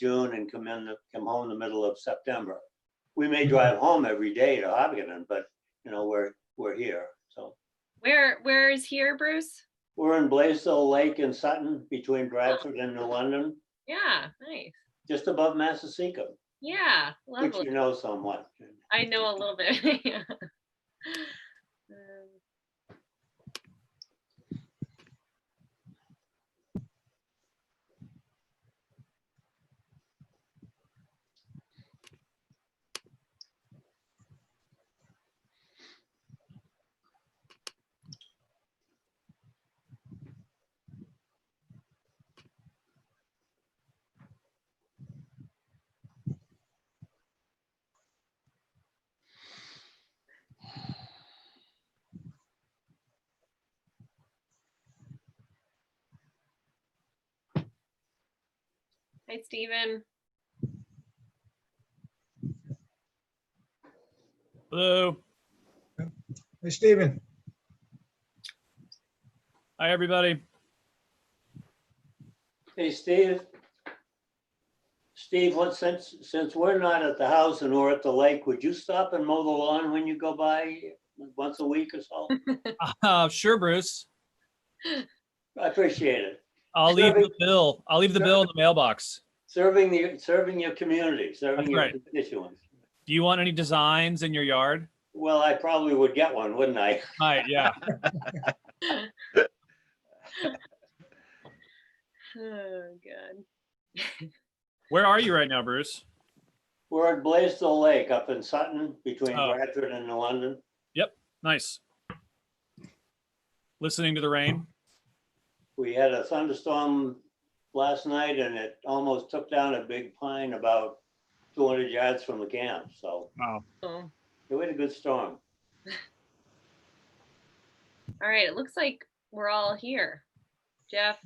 June and come home the middle of September. We may drive home every day to Hopkinton, but you know, we're here. So Where is here, Bruce? we're in Blaisdell Lake in Sutton between Bradford and New London, Yeah, nice. just above Massasauga, Yeah, which lovely. you know somewhat. I know a little bit. Yeah. Hi, Stephen. Hello. Hey, Stephen. Hi, everybody. Hey, Steve. Steve, since we're not at the house and we're at the lake, would you stop and mow the lawn when you go by once a week or so? Sure, Bruce. I appreciate it. I'll leave the bill. I'll leave the bill in the mailbox. Serving your community, serving That's your right. constituents. Do you want any designs in your yard? Well, I probably would get one, wouldn't I? Right, yeah. Oh, God. Where are you right now, Bruce? We're at Blaisdell Lake up in Sutton between Oh. Bradford and New London. Nice. Listening to the rain? We had a thunderstorm last night and it almost took down a big pine about 200 yards from the camp. So Wow. Oh. we had a good storm. All right, it looks like we're all here. Jeff,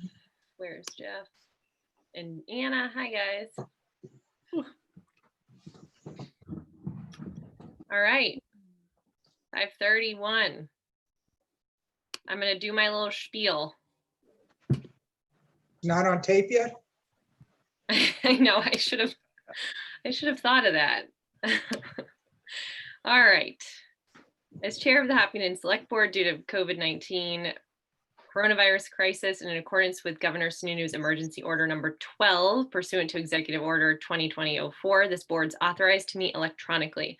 where's Jeff? And Anna, hi guys. Whew. All right, 5:31. I'm gonna do my little spiel. Not on tape yet? I know, I should have thought of that. All right. As chair of the Hopkinton Select Board, due to COVID-19 coronavirus crisis, and in accordance with Governor Sununu's emergency order number 12, pursuant to Executive Order 2020-04, this board's authorized to meet electronically.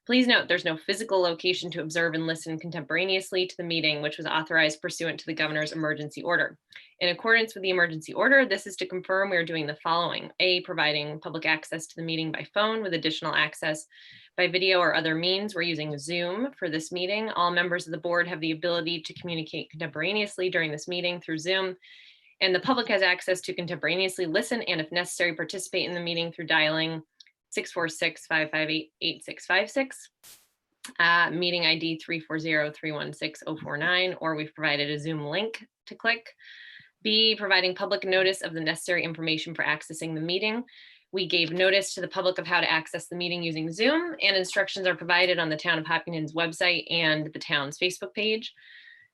Please note there's no physical location to observe and listen contemporaneously to the meeting, which was authorized pursuant to the governor's emergency order. In accordance with the emergency order, this is to confirm we are doing the following. A, providing public access to the meeting by phone with additional access by video or other means. We're using Zoom for this meeting. All members of the board have the ability to communicate contemporaneously during this meeting through Zoom, and the public has access to contemporaneously listen and, if necessary, participate in the meeting through dialing 646-558-8656, meeting ID 340-316-049, or we've provided a Zoom link to click. B, providing public notice of the necessary information for accessing the meeting. We gave notice to the public of how to access the meeting using Zoom, and instructions are provided on the Town of Hopkinton's website and the town's Facebook page.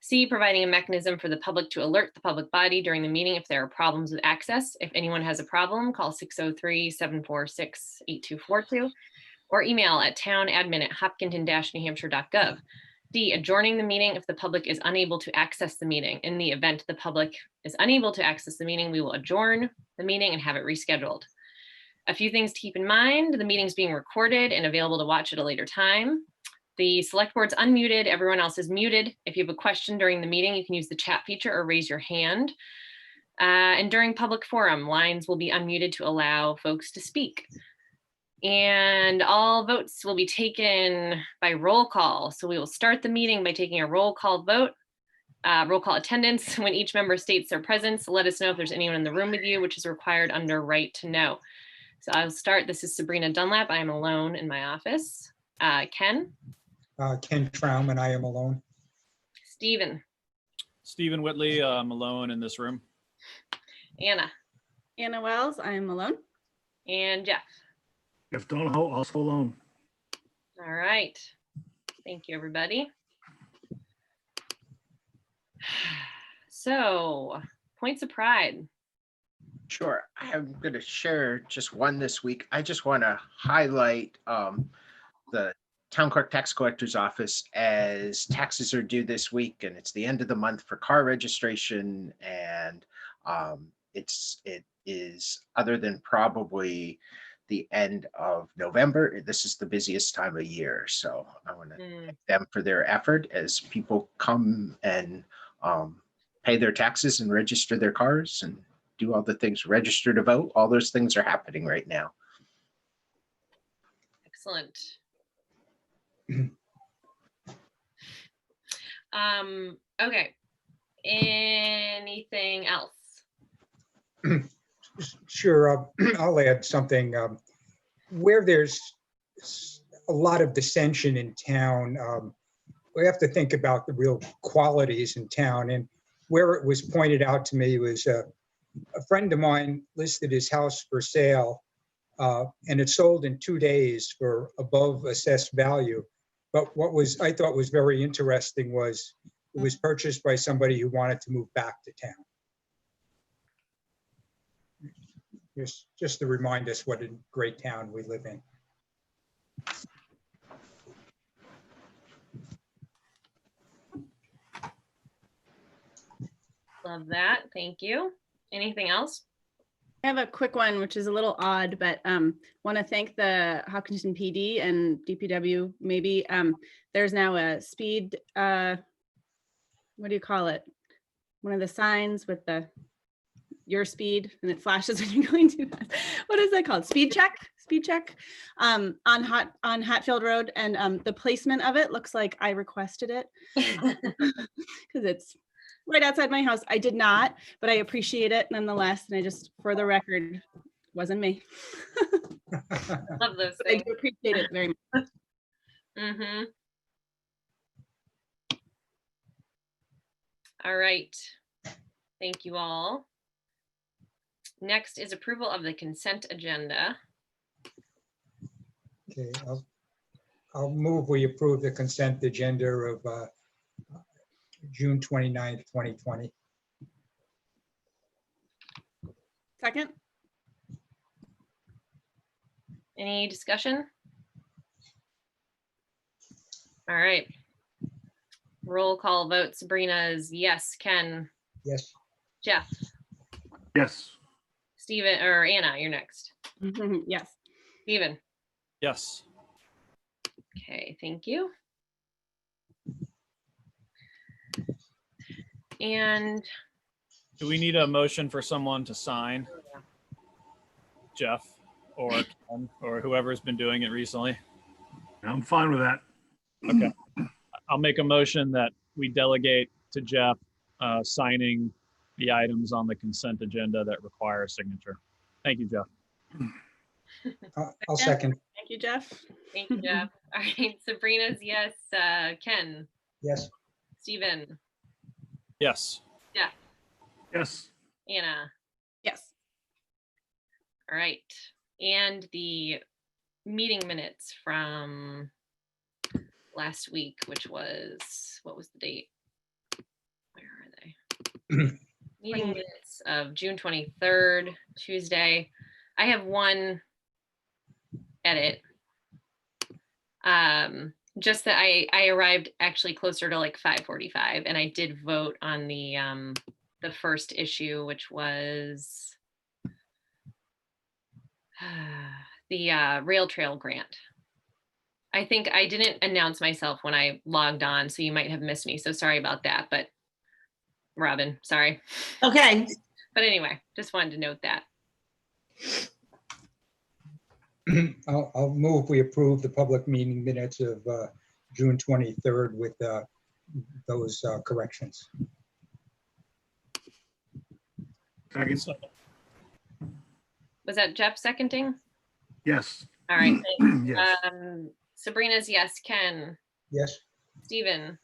C, providing a mechanism for the public to alert the public body during the meeting if there are problems with access. If anyone has a problem, call 603-746-8242 or email at townadmin@hopkinton-newhampshire.gov. D, adjourning the meeting if the public is unable to access the meeting. In the event the public is unable to access the meeting, we will adjourn the meeting and have it rescheduled. A few things to keep in mind: the meeting's being recorded and available to watch at a later time. The select board's unmuted, everyone else is muted. If you have a question during the meeting, you can use the chat feature or raise your hand. And during public forum, lines will be unmuted to allow folks to speak. And all votes will be taken by roll call. So we will start the meeting by taking a roll call vote. Roll call attendance. When each member states their presence, let us know if there's anyone in the room with you, which is required under right to know. So I'll start. This is Sabrina Dunlap. I am alone in my office. Ken. Ken Traum, and I am alone. Stephen. Stephen Whitley, I'm alone in this room. Anna. Anna Wells, I am alone. And Jeff. Jeff Donahoe, also alone. All right. Thank you, everybody. So, points of pride. Sure. I'm going to share just one this week. I just want to highlight the Town Clerk Tax Collector's Office, as taxes are due this week and it's the end of the month for car registration. And it is, other than probably the end of November, this is the busiest time of year. So I want to thank them for their effort as people come and pay their taxes and register their cars and do all the things, register to vote. All those things are happening right now. Excellent. Okay. Anything else? Sure, I'll add something. Where there's a lot of dissension in town, we have to think about the real qualities in town. And where it was pointed out to me was a friend of mine listed his house for sale, and it sold in 2 days for above assessed value. But what I thought was very interesting was it was purchased by somebody who wanted to move back to town. Just to remind us what a great town we live in. Love that. Thank you. Anything else? I have a quick one, which is a little odd, but want to thank the Hopkinton PD and DPW. Maybe there's now a speed, what do you call it? One of the signs with your speed, and it flashes when you're going to that. What is that called? Speed check on Hatfield Road. And the placement of it looks like I requested it because it's right outside my house. I did not, but I appreciate it nonetheless. And I just, for the record, wasn't me. Love those But I things. do appreciate it very much. Mm-hmm. All right. Thank you all. Next is approval of the consent agenda. Okay, I'll move we approve the consent agenda of June 29th, 2020. Second, Any discussion? All right. Roll call vote. Sabrina's yes. Ken, Yes. Jeff, Yes. Stephen, or Anna, you're next. yes. Stephen. Yes. Okay, thank you. And Do we need a motion for someone to sign? Jeff or Ken or whoever's been doing it recently? I'm fine with that. Okay. I'll make a motion that we delegate to Jeff signing the items on the consent agenda that require a signature. Thank you, Jeff. I'll second. Thank you, Jeff. thank you, Jeff. All right, Sabrina's yes. Ken, Yes. Stephen, Yes. Yes. Anna. Yes. All right. And the meeting minutes from last week, which was, what was the date? Where are they? Meeting minutes of June 23rd, Tuesday. I have one edit. Just that I arrived actually closer to like 5:45, and I did vote on the first issue, which was the rail trail grant. I think I didn't announce myself when I logged on, so you might have missed me. So sorry about that, but Robin, sorry. Okay, But anyway, just wanted to note that. I'll move we approve the public meeting minutes of June 23rd with those corrections. Second. Was that Jeff seconding? Yes. All right. Thanks. Yes. Sabrina's yes. Ken, Yes. Stephen,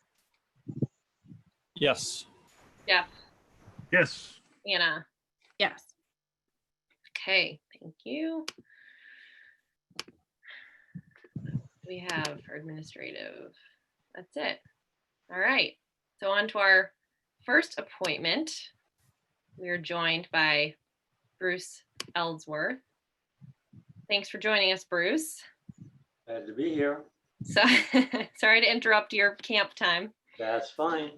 Yes. Jeff, Yes. Anna. Yes. Okay, thank you. We have for administrative. That's it. All right. So on to our first appointment. We are joined by Bruce Ellsworth. Thanks for joining us, Bruce. Glad to be here. So sorry to interrupt your camp time. That's fine.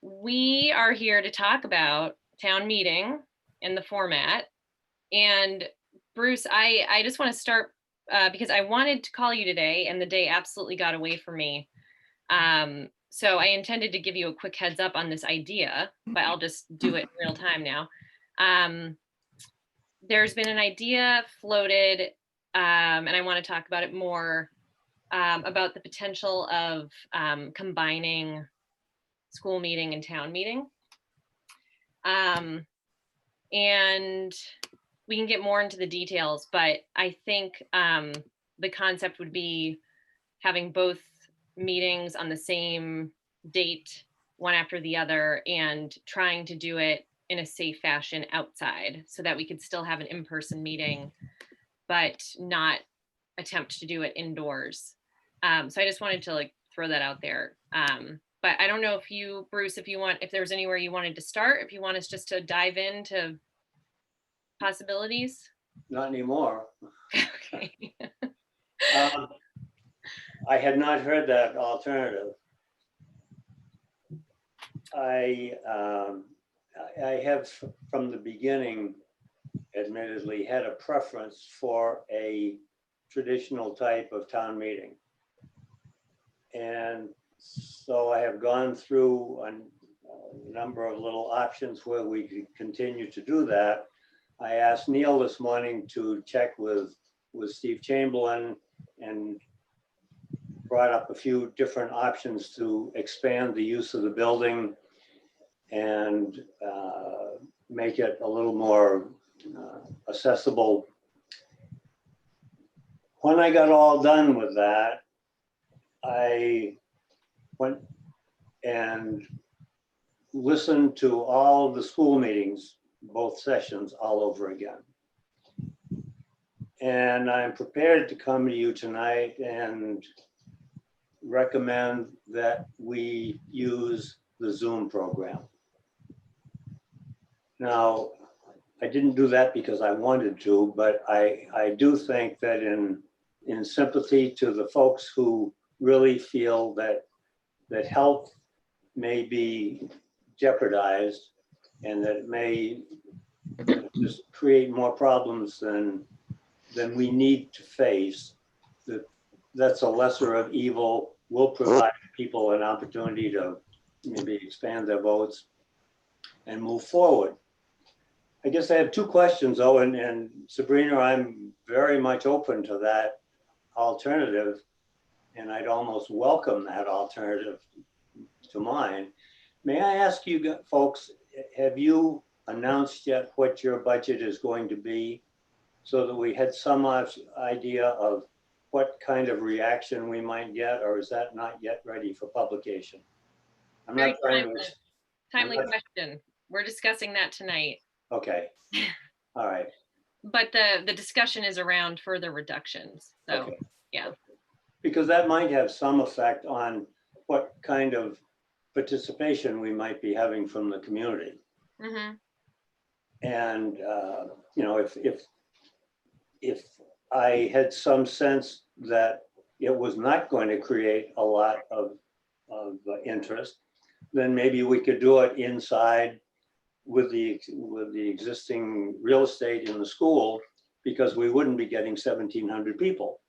We are here to talk about town meeting and the format. And Bruce, I just want to start because I wanted to call you today and the day absolutely got away from me. So I intended to give you a quick heads up on this idea, but I'll just do it in real time now. There's been an idea floated, and I want to talk about it more, about the potential of combining school meeting and town meeting. And we can get more into the details, but I think the concept would be having both meetings on the same date, one after the other, and trying to do it in a safe fashion outside so that we could still have an in-person meeting, but not attempt to do it indoors. So I just wanted to like throw that out there. But I don't know if you, Bruce, if there's anywhere you wanted to start, if you want us just to dive into possibilities. Not anymore. Okay. I had not heard that alternative. I have from the beginning, admittedly, had a preference for a traditional type of town meeting. And so I have gone through a number of little options where we could continue to do that. I asked Neil this morning to check with Steve Chamberlain and brought up a few different options to expand the use of the building and make it a little more accessible. When I got all done with that, I went and listened to all the school meetings, both sessions, all over again. And I'm prepared to come to you tonight and recommend that we use the Zoom program. Now, I didn't do that because I wanted to, but I do think that in sympathy to the folks who really feel that health may be jeopardized and that it may just create more problems than we need to face, that's a lesser of evil. Will provide people an opportunity to maybe expand their votes and move forward. I guess I have two questions, though, and Sabrina, I'm very much open to that alternative, and I'd almost welcome that alternative to mine. May I ask you folks, have you announced yet what your budget is going to be so that we had some idea of what kind of reaction we might get, or is that not yet ready for publication? I'm Very not trying to. timely question. We're discussing that tonight. Okay, all right. But the discussion is around further reductions. So, Okay. yeah. Because that might have some effect on what kind of participation we might be having from the community. Mm-hmm. And, you know, if I had some sense that it was not going to create a lot of interest, then maybe we could do it inside with the existing real estate in the school, because we wouldn't be getting 1,700 people.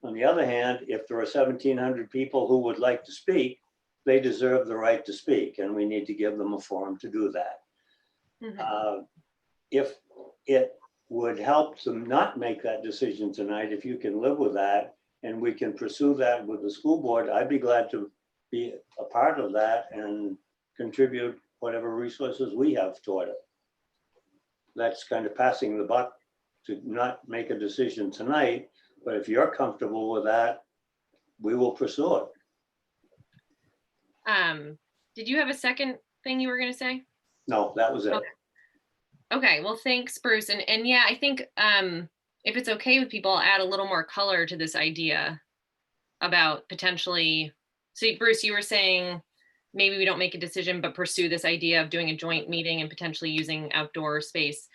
On the other hand, if there are 1,700 people who would like to speak, they deserve the right to speak, and we need to give them a forum to do that. Mm-hmm. If it would help to not make that decision tonight, if you can live with that, and we can pursue that with the school board, I'd be glad to be a part of that and contribute whatever resources we have toward it. That's kind of passing the buck to not make a decision tonight, but if you're comfortable with that, we will pursue it. Did you have a second thing you were going to say? No, that was it. Okay, well, thanks, Bruce. And yeah, I think if it's okay with people, I'll add a little more color to this idea about potentially, so Bruce, you were saying maybe we don't make a decision, but pursue this idea of doing a joint meeting and potentially using outdoor space.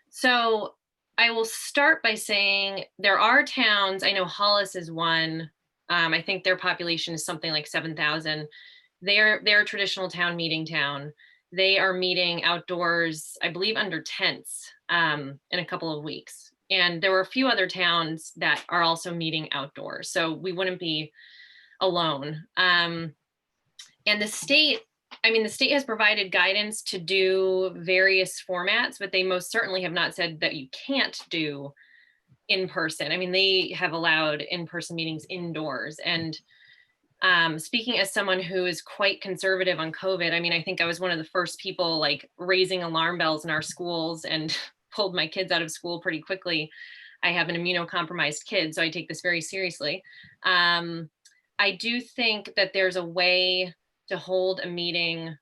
So I will start by saying there are towns, I know Hollis is one. I think their population is something like 7,000. They're a traditional town meeting town. They are meeting outdoors, I believe under tents in a couple of weeks. And there were a few other towns that are also meeting outdoors. So we wouldn't be alone. And the state, I mean, the state has provided guidance to do various formats, but they most certainly have not said that you can't do in person. I mean, they have allowed in-person meetings indoors. And speaking as someone who is quite conservative on COVID, I mean, I think I was one of the first people like raising alarm bells in our schools and pulled my kids out of school pretty quickly. I have an immunocompromised kid, so I take this very seriously. I do think that there's a way to hold a meeting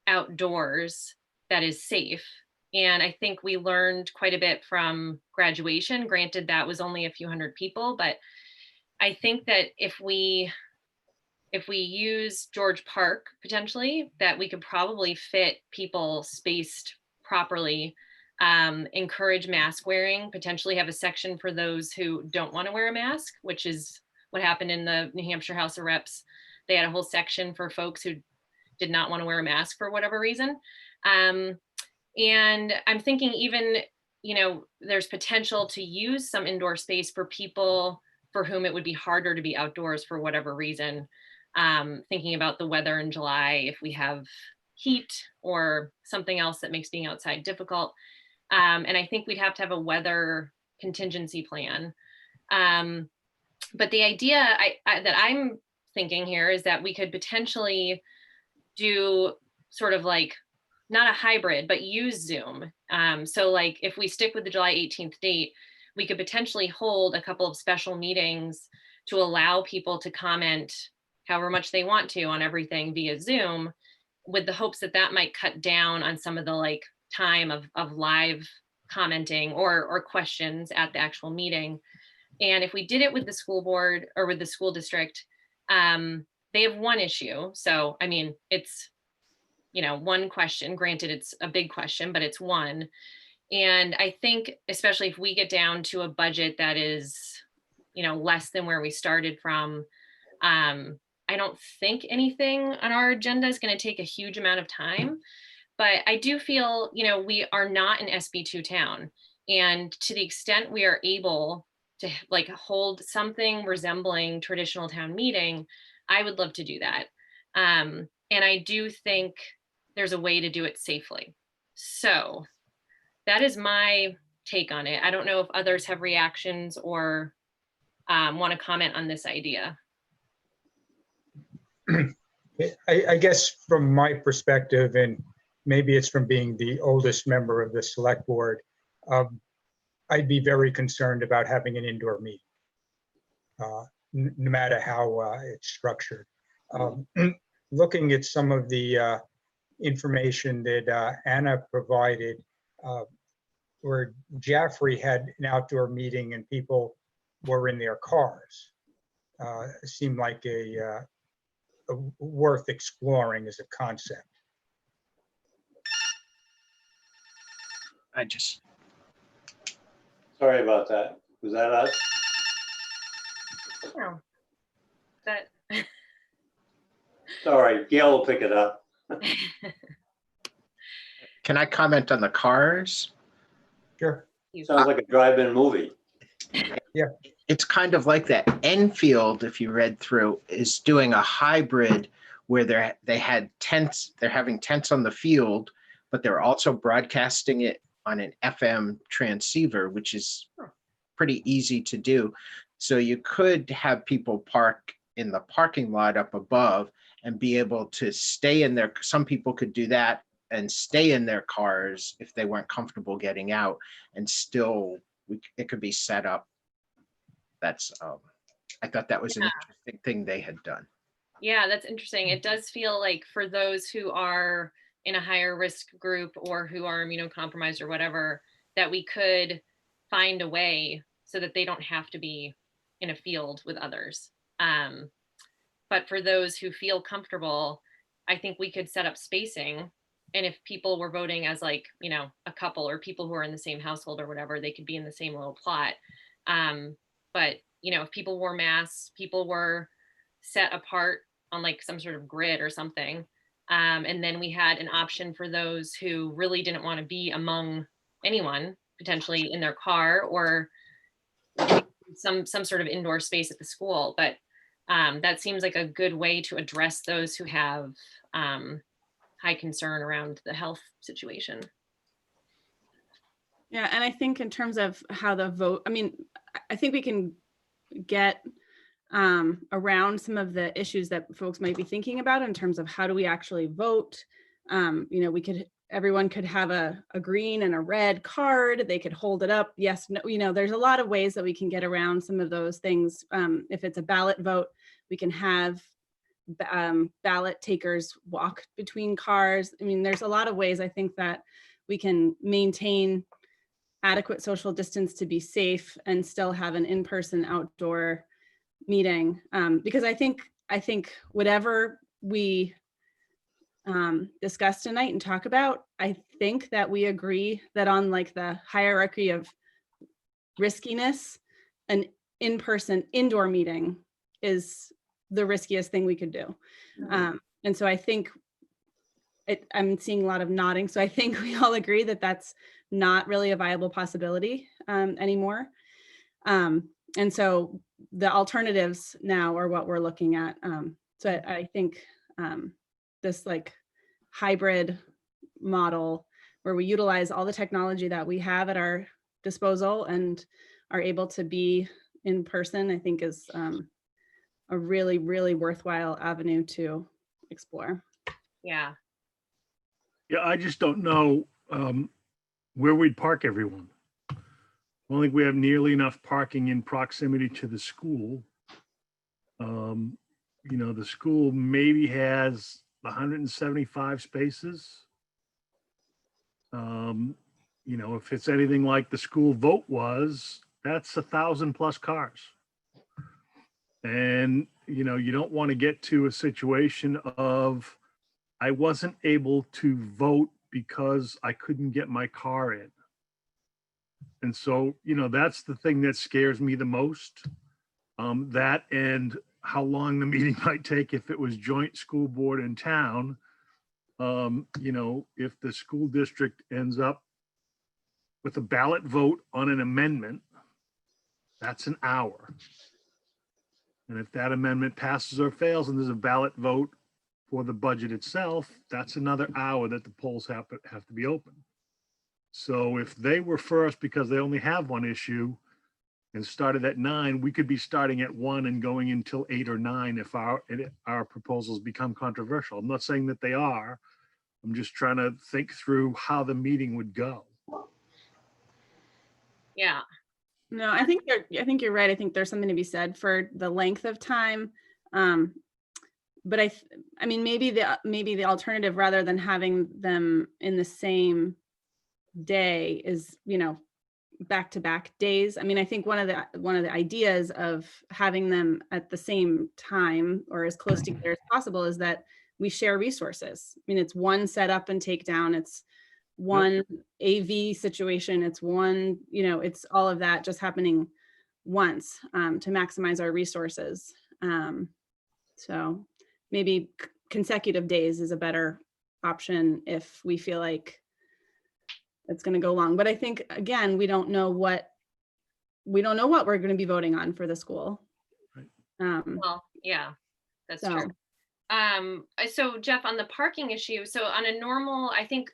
outdoors that is safe. And I think we learned quite a bit from graduation. Granted, that was only a few hundred people, but I think that if we use George Park potentially, that we could probably fit people spaced properly, encourage mask wearing, potentially have a section for those who don't want to wear a mask, which is what happened in the New Hampshire House of Reps. They had a whole section for folks who did not want to wear a mask for whatever reason. And I'm thinking even, you know, there's potential to use some indoor space for people for whom it would be harder to be outdoors for whatever reason. Thinking about the weather in July, if we have heat or something else that makes being outside difficult. And I think we'd have to have a weather contingency plan. But the idea that I'm thinking here is that we could potentially do sort of like, not a hybrid, but use Zoom. So like if we stick with the July 18th date, we could potentially hold a couple of special meetings to allow people to comment however much they want to on everything via Zoom, with the hopes that that might cut down on some of the like time of live commenting or questions at the actual meeting. And if we did it with the school board or with the school district, they have one issue. So, I mean, it's, you know, one question, granted it's a big question, but it's one. And I think, especially if we get down to a budget that is, you know, less than where we started from, I don't think anything on our agenda is going to take a huge amount of time. But I do feel, you know, we are not an SB2 town. And to the extent we are able to like hold something resembling traditional town meeting, I would love to do that. And I do think there's a way to do it safely. So that is my take on it. I don't know if others have reactions or want to comment on this idea. I guess from my perspective, and maybe it's from being the oldest member of the select board, I'd be very concerned about having an indoor meeting, no matter how it's structured. Looking at some of the information that Anna provided, where Jaffrey had an outdoor meeting and people were in their cars, seemed like a worth exploring as a concept. Sorry about that. Was that us? Oh, that Sorry, Gail will pick it up. Can I comment on the cars? Sure. Sounds like a drive-in movie. It's kind of like that. Enfield, if you read through, is doing a hybrid where they had tents, they're having tents on the field, but they're also broadcasting it on an FM transceiver, which is pretty easy to do. So you could have people park in the parking lot up above and be able to stay in their, some people could do that and stay in their cars if they weren't comfortable getting out, and still it could be set up. That's, I thought that was an interesting thing they had done. Yeah, that's interesting. It does feel like for those who are in a higher risk group or who are immunocompromised or whatever, that we could find a way so that they don't have to be in a field with others. But But for those who feel comfortable, I think we could set up spacing. And if people were voting as like, you know, a couple or people who are in the same household or whatever, they could be in the same little plot. But, you know, if people wore masks, people were set apart on like some sort of grid or something. And then we had an option for those who really didn't want to be among anyone, potentially in their car or some sort of indoor space at the school. But that seems like a good way to address those who have high concern around the health situation. Yeah, and I think in terms of how the vote, I mean, I think we can get around some of the issues that folks might be thinking about in terms of how do we actually vote. You know, everyone could have a green and a red card. They could hold it up. Yes, no, you know, there's a lot of ways that we can get around some of those things. If it's a ballot vote, we can have ballot takers walk between cars. I mean, there's a lot of ways I think that we can maintain adequate social distance to be safe and still have an in-person outdoor meeting. Because I think whatever we discuss tonight and talk about, I think that we agree that on like the hierarchy of riskiness, an in-person indoor meeting is the riskiest thing we could do. And so I think I'm seeing a lot of nodding. So I think we all agree that that's not really a viable possibility anymore. And so the alternatives now are what we're looking at. So I think this like hybrid model where we utilize all the technology that we have at our disposal and are able to be in person, I think is a really, really worthwhile avenue to explore. Yeah. Yeah, I just don't know where we'd park everyone. I don't think we have nearly enough parking in proximity to the school. You know, the school maybe has 175 spaces. You know, if it's anything like the school vote was, that's 1,000+ cars. And, you know, you don't want to get to a situation of, I wasn't able to vote because I couldn't get my car in. And so, you know, that's the thing that scares me the most. That and how long the meeting might take if it was joint school board and town. You know, if the school district ends up with a ballot vote on an amendment, that's an hour. And if that amendment passes or fails and there's a ballot vote for the budget itself, that's another hour that the polls have to be open. So if they were first because they only have one issue and started at 9, we could be starting at 1 and going until 8 or 9 if our proposals become controversial. I'm not saying that they are. I'm just trying to think through how the meeting would go. Yeah. No, I think you're right. I think there's something to be said for the length of time. But I mean, maybe the alternative rather than having them in the same day is, you know, back-to-back days. I mean, I think one of the ideas of having them at the same time or as close together as possible is that we share resources. I mean, it's one setup and takedown. It's one AV situation. It's one, you know, it's all of that just happening once to maximize our resources. So maybe consecutive days is a better option if we feel like it's going to go long. But I think, again, we don't know what we're going to be voting on for the school. Right. Well, yeah, that's So. true. So Jeff, on the parking issue, so on a normal, I think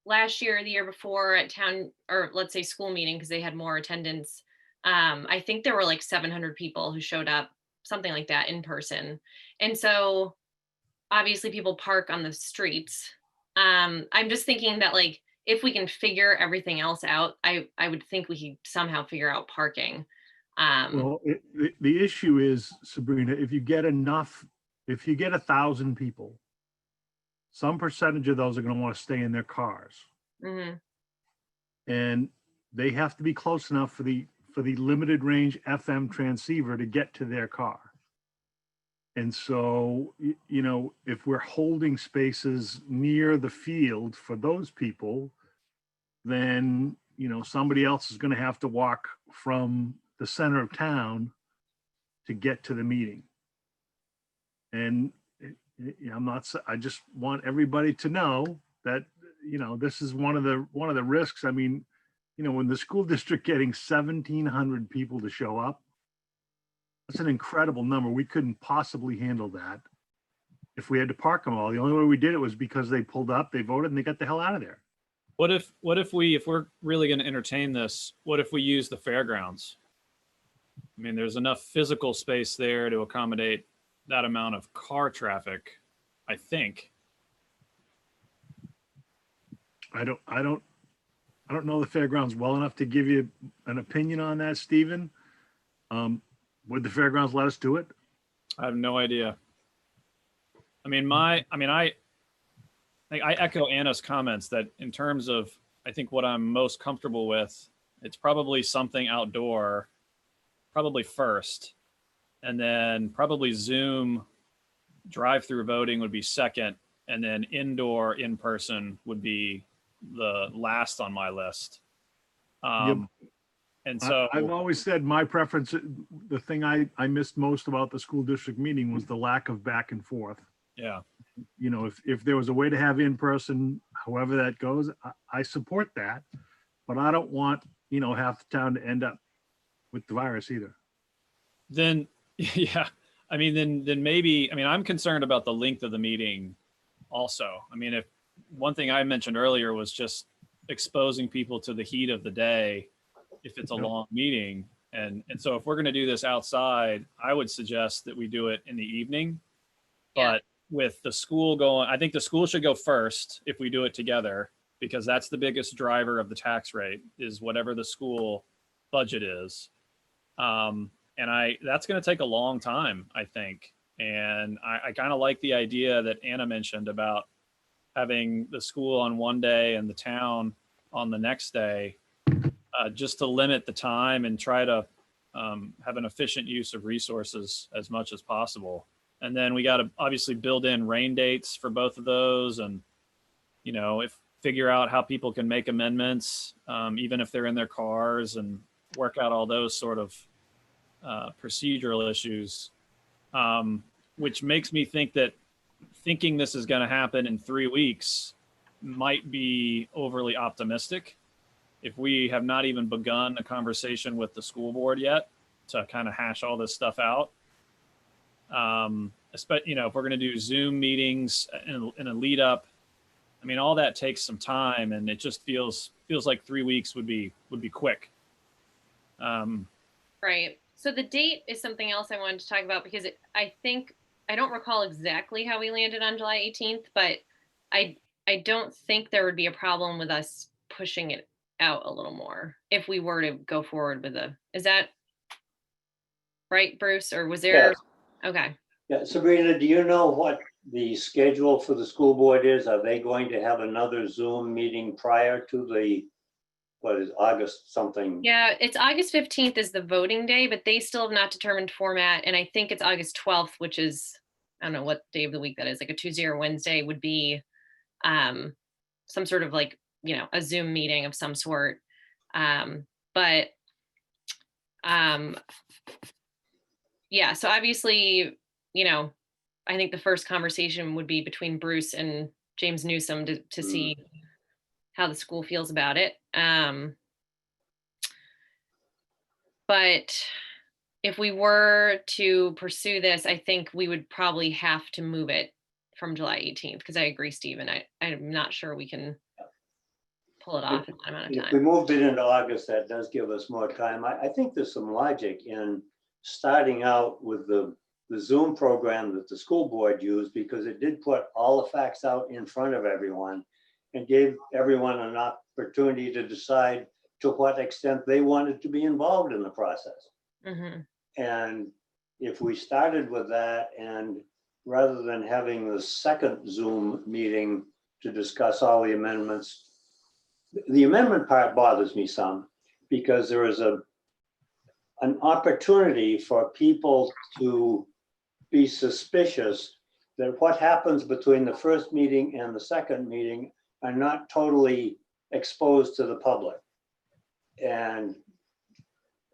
last year, the year before at town, or let's say school meeting, because they had more attendance, I think there were like 700 people who showed up, something like that in person. And so obviously people park on the streets. I'm just thinking that like, if we can figure everything else out, I would think we could somehow figure out parking. Well, the issue is, Sabrina, if you get 1,000 people, some percentage of those are going to want to stay in their cars. Mm-hmm. And they have to be close enough for the limited range FM transceiver to get to their car. And so, you know, if we're holding spaces near the field for those people, then, you know, somebody else is going to have to walk from the center of town to get to the meeting. And I'm not, I just want everybody to know that, you know, this is one of the risks. I mean, you know, when the school district getting 1,700 people to show up, that's an incredible number. We couldn't possibly handle that if we had to park them all. The only way we did it was because they pulled up, they voted, and they got the hell out of there. What if we're really going to entertain this, what if we use the fairgrounds? I mean, there's enough physical space there to accommodate that amount of car traffic, I think. I don't know the fairgrounds well enough to give you an opinion on that, Stephen. Would the fairgrounds let us do it? I have no idea. I mean, I echo Anna's comments that in terms of, I think what I'm most comfortable with, it's probably something outdoor, probably first, and then probably Zoom drive-through voting would be second, and then indoor in-person would be the last on my list. And so I've always said my preference, the thing I missed most about the school district meeting was the lack of back and forth. yeah, You know, if there was a way to have in person, however that goes, I support that. But I don't want, you know, half the town to end up with the virus either. then yeah, I mean, then maybe, I mean, I'm concerned about the length of the meeting also. I mean, if one thing I mentioned earlier was just exposing people to the heat of the day if it's a Yep. long meeting. And so if we're going to do this outside, I would suggest that we do it in the evening. Yeah. But with the school going, I think the school should go first if we do it together, because that's the biggest driver of the tax rate is whatever the school budget is. And that's going to take a long time, I think. And I kind of like the idea that Anna mentioned about having the school on one day and the town on the next day, just to limit the time and try to have an efficient use of resources as much as possible. And then we got to obviously build in rain dates for both of those, and, you know, figure out how people can make amendments, even if they're in their cars, and work out all those sort of procedural issues, which makes me think that thinking this is going to happen in 3 weeks might be overly optimistic. If we have not even begun a conversation with the school board yet to kind of hash all this stuff out, you know, if we're going to do Zoom meetings in a lead up, I mean, all that takes some time, and it just feels like 3 weeks would be quick. Right. So the date is something else I wanted to talk about, because I don't recall exactly how we landed on July 18th, but I don't think there would be a problem with us pushing it out a little more if we were to go forward with is that right, Bruce? Or was there? Yes. Okay. Yeah, Sabrina, do you know what the schedule for the school board is? Are they going to have another Zoom meeting prior to the, what is August something? Yeah, it's August 15th is the voting day, but they still have not determined format. And I think it's August 12th, which is, I don't know what day of the week that is, like a Tuesday or Wednesday would be some sort of like, you know, a Zoom meeting of some sort. Yeah, so obviously, you know, I think the first conversation would be between Bruce and James Newsom to see how the school feels about it. But if we were to pursue this, I think we would probably have to move it from July 18th, because I agree, Stephen. I'm not sure we can pull it off in that amount of If we time. moved it into August, that does give us more time. I think there's some logic in starting out with the Zoom program that the school board used, because it did put all the facts out in front of everyone and gave everyone an opportunity to decide to what extent they wanted to be involved in the process. Mhm. And if we started with that, and rather than having the second Zoom meeting to discuss all the amendments, the amendment part bothers me some, because there is an opportunity for people to be suspicious that what happens between the first meeting and the second meeting are not totally exposed to the public. And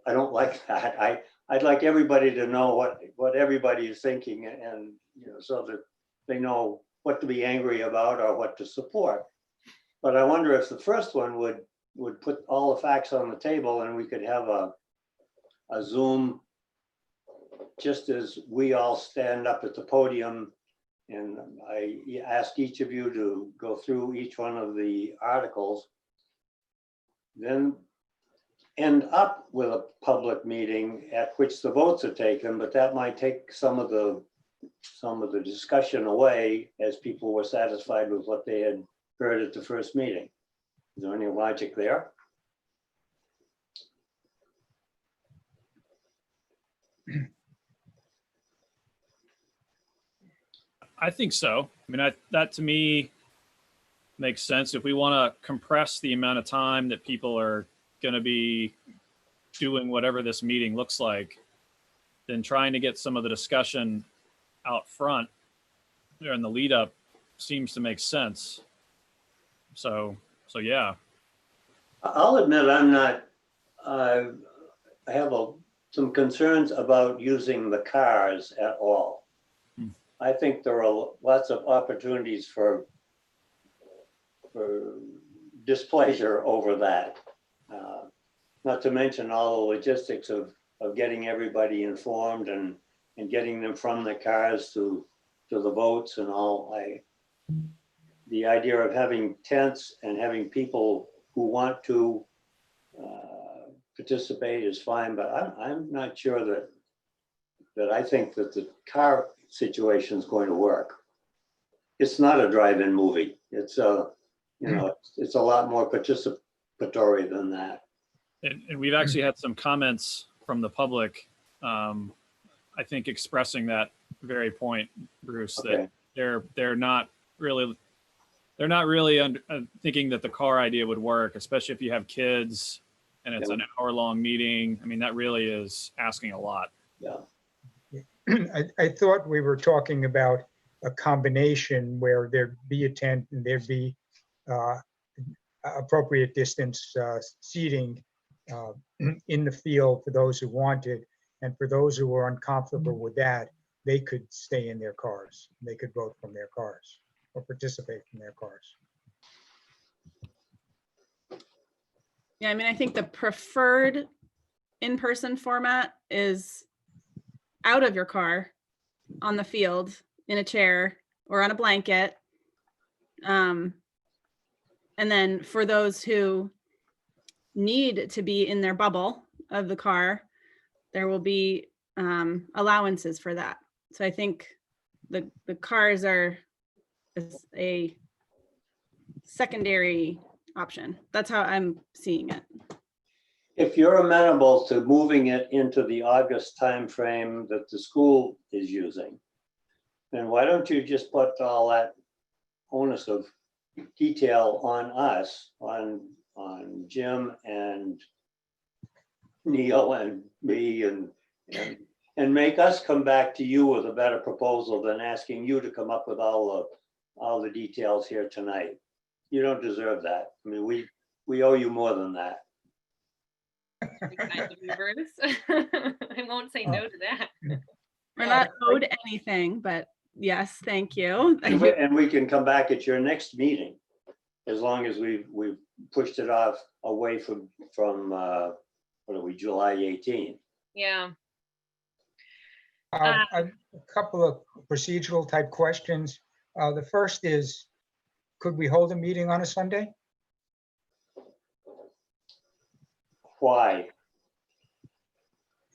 I don't like that. I'd like everybody to know what everybody is thinking, and, so that they know what to be angry about or what to support. But I wonder if the first one would put all the facts on the table, and we could have a Zoom, just as we all stand up at the podium. And I ask each of you to go through each one of the articles, then end up with a public meeting at which the votes are taken, but that might take some of the discussion away, as people were satisfied with what they had heard at the first meeting. Is there any logic there? I think so. I mean, that to me makes sense. If we want to compress the amount of time that people are going to be doing whatever this meeting looks like, then trying to get some of the discussion out front during the lead up seems to make sense. So yeah. I'll admit I'm not, I have some concerns about using the cars at all. I think there are lots of opportunities for displeasure over that. Not to mention all the logistics of getting everybody informed and getting them from the cars to the votes and all. The idea of having tents and having people who want to participate is fine, but I'm not sure that I think that the car situation is going to work. It's not a drive-in movie. It's it's a lot more participatory than that. And we've actually had some comments from the public, I think, expressing that very point, Bruce, Okay. that they're not really thinking that the car idea would work, especially if you have kids and it's an hour-long meeting. I mean, that really is asking a lot. Yeah. I thought we were talking about a combination where there'd be a tent and there'd be appropriate distance seating in the field for those who wanted. And for those who were uncomfortable with that, they could stay in their cars. They could vote from their cars or participate from their cars. Yeah, I mean, I think the preferred in-person format is out of your car, on the field, in a chair or on a blanket. And then for those who need to be in their bubble of the car, there will be allowances for that. So I think the cars are a secondary option. That's how I'm seeing it. If you're amenable to moving it into the August timeframe that the school is using, then why don't you just put all that onus of detail on us, on Jim and Neil and me, and make us come back to you with a better proposal than asking you to come up with all the details here tonight. You don't deserve that. I mean, we owe you more than that. Kind of you, Bruce. I won't say no to that. We're not owed anything, but yes, thank you. And we can come back at your next meeting, as long as we've pushed it off away from what are we, July 18th. Yeah. A couple of procedural type questions. The first is, could we hold a meeting on a Sunday? Why?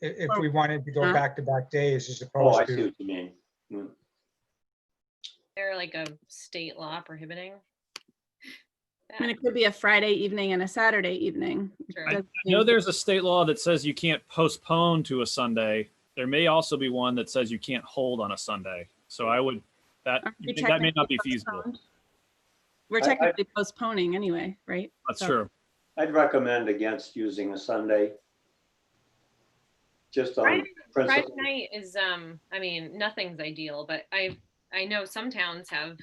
If we wanted to go Huh? back-to-back days as Oh, I opposed see to, what you mean. Hmm. They're like a state law prohibiting I mean, it could be a Friday evening and a Saturday evening. True. Doesn't I know mean- there's a state law that says you can't postpone to a Sunday. There may also be one that says you can't hold on a Sunday. So I would, Aren't we that may not be technically feasible. postponed? We're I- technically postponing anyway, right? That's So- true. I'd recommend against using a Sunday. just on Friday principle. night is, I mean, nothing's ideal, but I know some towns have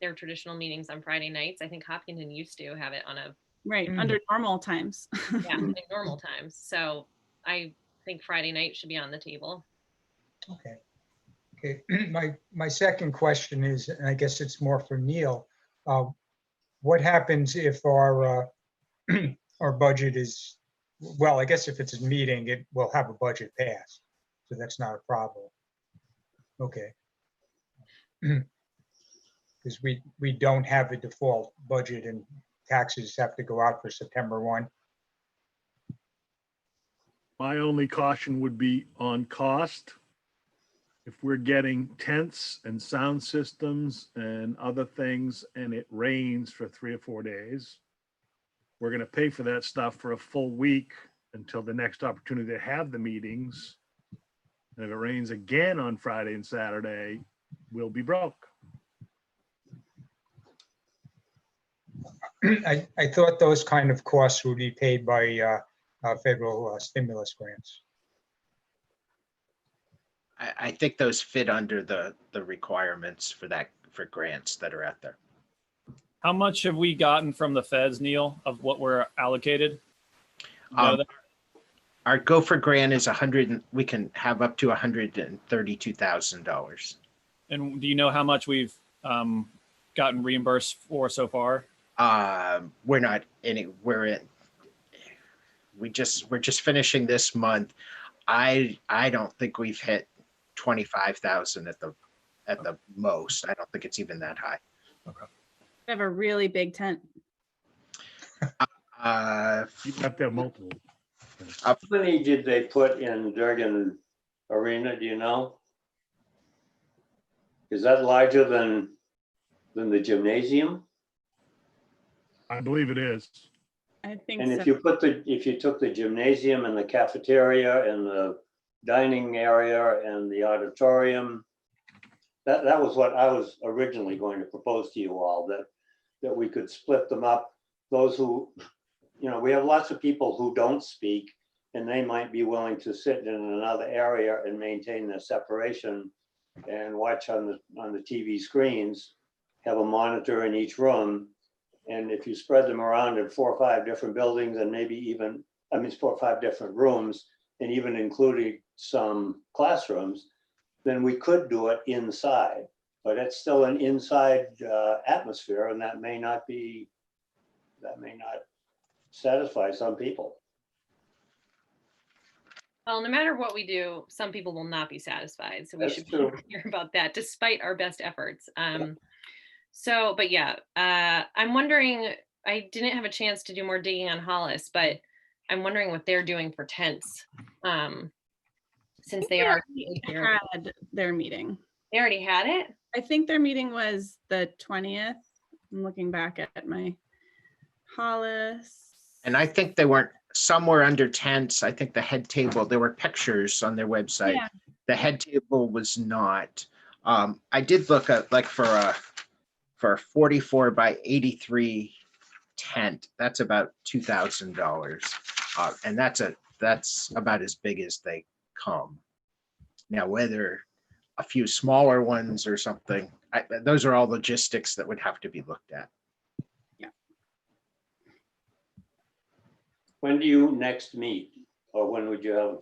their traditional meetings on Friday nights. I think Hopkinton used to have it on a, Right, Mm. under normal times. yeah, in normal times. So I think Friday night should be on the table. Okay. Okay, my second question is, and I guess it's more for Neil. What happens if our, our budget is, well, I guess if it's a meeting, it will have a budget pass. So that's not a problem. Okay. Because we don't have a default budget and taxes have to go out for September 1. My only caution would be on cost. If we're getting tents and sound systems and other things and it rains for 3 or 4 days, we're gonna pay for that stuff for a full week until the next opportunity to have the meetings. And if it rains again on Friday and Saturday, we'll be broke. I thought those kind of costs would be paid by federal stimulus grants. I think those fit under the requirements for that, for grants that are out there. How much have we gotten from the feds, Neil, of what we're allocated? You know Um, that? Our Gopher grant is we can have up to $132,000. And do you know how much we've gotten reimbursed for so far? We're not in, we're just finishing this month. I don't think we've hit 25,000 at the most. I don't think it's even that high. I have a really big tent. You have to have multiple. How many did they put in Durgan Arena, do you know? Is that larger than the gymnasium? I believe it is. I think And so. if you took the gymnasium and the cafeteria and the dining area and the auditorium, that was what I was originally going to propose to you all, that we could split them up. Those who, we have lots of people who don't speak, and they might be willing to sit in another area and maintain their separation and watch on the TV screens, have a monitor in each room. And if you spread them around in 4 or 5 different buildings and maybe even, 4 or 5 different rooms, and even including some classrooms, then we could do it inside. But it's still an inside atmosphere, and that may not satisfy some people. Well, no matter what we do, some people will not be satisfied. So we That's should be true. clear about that, despite our best efforts. But yeah, I'm wondering, I didn't have a chance to do more digging on Hollis, but I'm wondering what they're doing for tents. Since they are Had their meeting. they already had it. I think their meeting was the 20th. I'm looking back at my Hollis. And I think they weren't, some were under tents. I think the head table, there were pictures on their website. Yeah. The head table was not. I did look at, like, for a 44 by 83 tent, that's about $2,000. And that's about as big as they come. Now, whether a few smaller ones or something, those are all logistics that would have to be looked at. When do you next meet? Or when would you have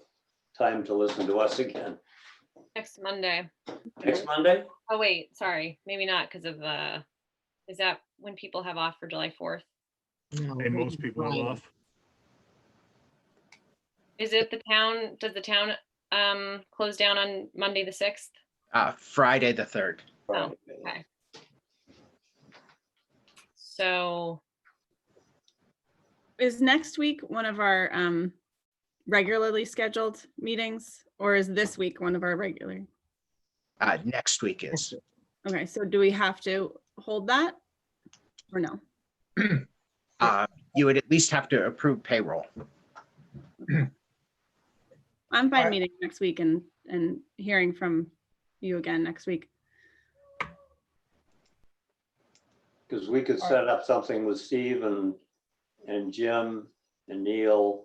time to listen to us again? Next Monday. Next Monday? Oh, wait, sorry. Maybe not because of is that when people have off for July 4th? And most people are off. Is it the town, does the town close down on Monday the 6th? Friday the 3rd. Oh, okay. So, Is next week one of our regularly scheduled meetings, or is this week one of our regular? Next week is. Okay, so do we have to hold that or no? You would at least have to approve payroll. I'm fine I- meeting next week and hearing from you again next week. Because we could set up something with Steve and Jim and Neil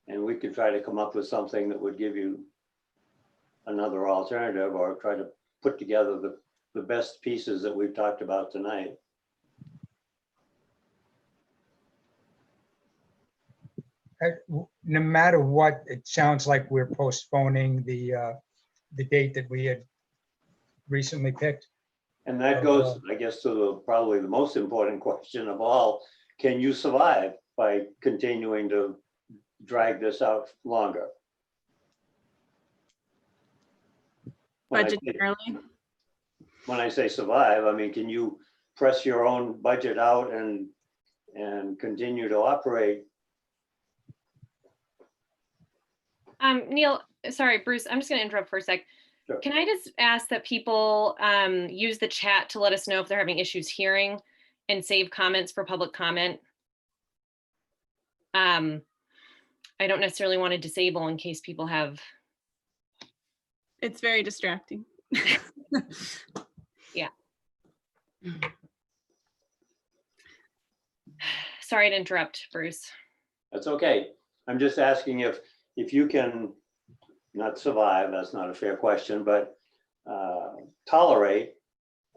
And we could try to come up with something that would give you another alternative, or try to put together the best pieces that we've talked about tonight. No matter what, it sounds like we're postponing the date that we had recently picked. And that goes, I guess, to probably the most important question of all. Can you survive by continuing to drag this out longer? When I Budget say- early. When I say survive, I mean, can you press your own budget out and continue to operate? Neil, sorry, Bruce, I'm just gonna interrupt for a sec. Sure. Can I just ask that people use the chat to let us know if they're having issues hearing and save comments for public comment? I don't necessarily want to disable in case people have, It's very distracting. sorry to interrupt, Bruce. That's okay. I'm just asking if you can not survive, that's not a fair question, but tolerate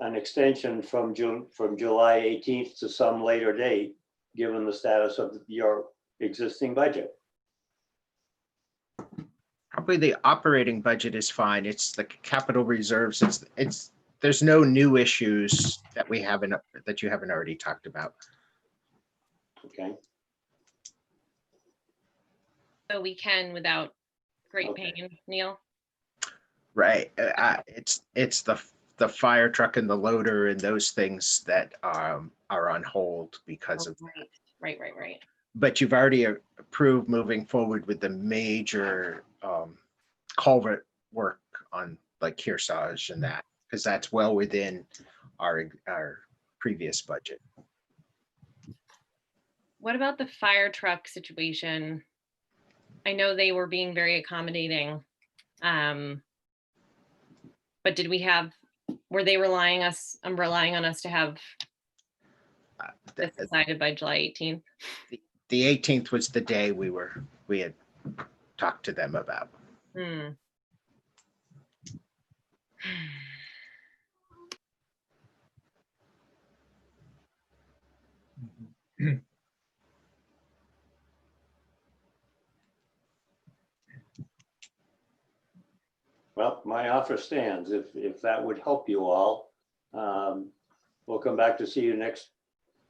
an extension from July 18th to some later date, given the status of your existing budget. Probably the operating budget is fine. It's the capital reserves. There's no new issues that you haven't already talked about. Okay, So we can without great Okay. pain, Neil. Right. It's the fire truck and the loader and those things that are on hold because of, Right. but you've already approved moving forward with the major culvert work on like Kearsarge and that, because that's well within our previous budget. What about the fire truck situation? I know they were being very accommodating. But were they relying on us to have this decided by July 18th? The 18th was the day we had talked to them about. Hmm. well, my offer stands. If that would help you all, we'll come back to see you next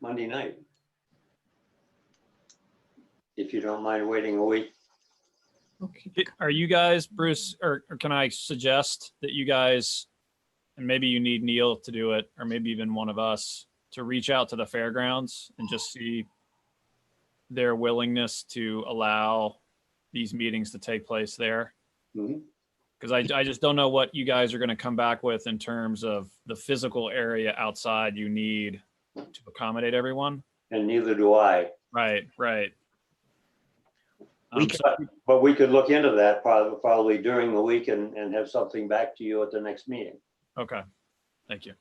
Monday night. If you don't mind waiting a week. Are you guys, Bruce, or can I suggest that you guys, and maybe you need Neil to do it, or maybe even one of us, to reach out to the fairgrounds and just see their willingness to allow these meetings to take place there? Mhm. Because I just don't know what you guys are going to come back with in terms of the physical area outside you need to accommodate everyone. And neither do I. Right. We So- But we could look into that probably during the week and have something back to you at the next meeting. okay. Thank you.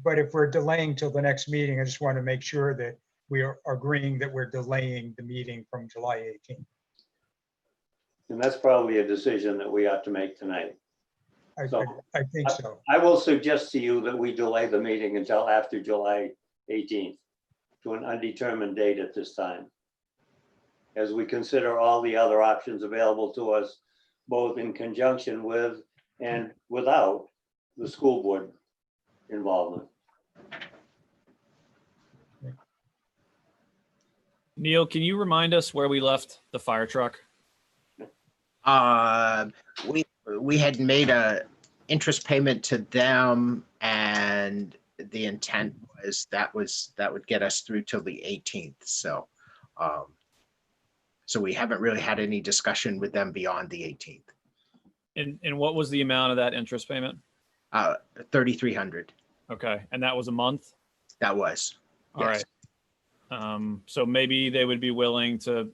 But if we're delaying till the next meeting, I just want to make sure that we are agreeing that we're delaying the meeting from July 18th. And that's probably a decision that we ought to make tonight. I think so. I will suggest to you that we delay the meeting until after July 18th to an undetermined date at this time, as we consider all the other options available to us, both in conjunction with and without the school board involvement. Neil, can you remind us where we left the fire truck? We had made a interest payment to them, and the intent was that would get us through till the 18th. So we haven't really had any discussion with them beyond the 18th. And what was the amount of that interest payment? 3,300. Okay. And that was a month? That was. All right. So maybe they would be willing to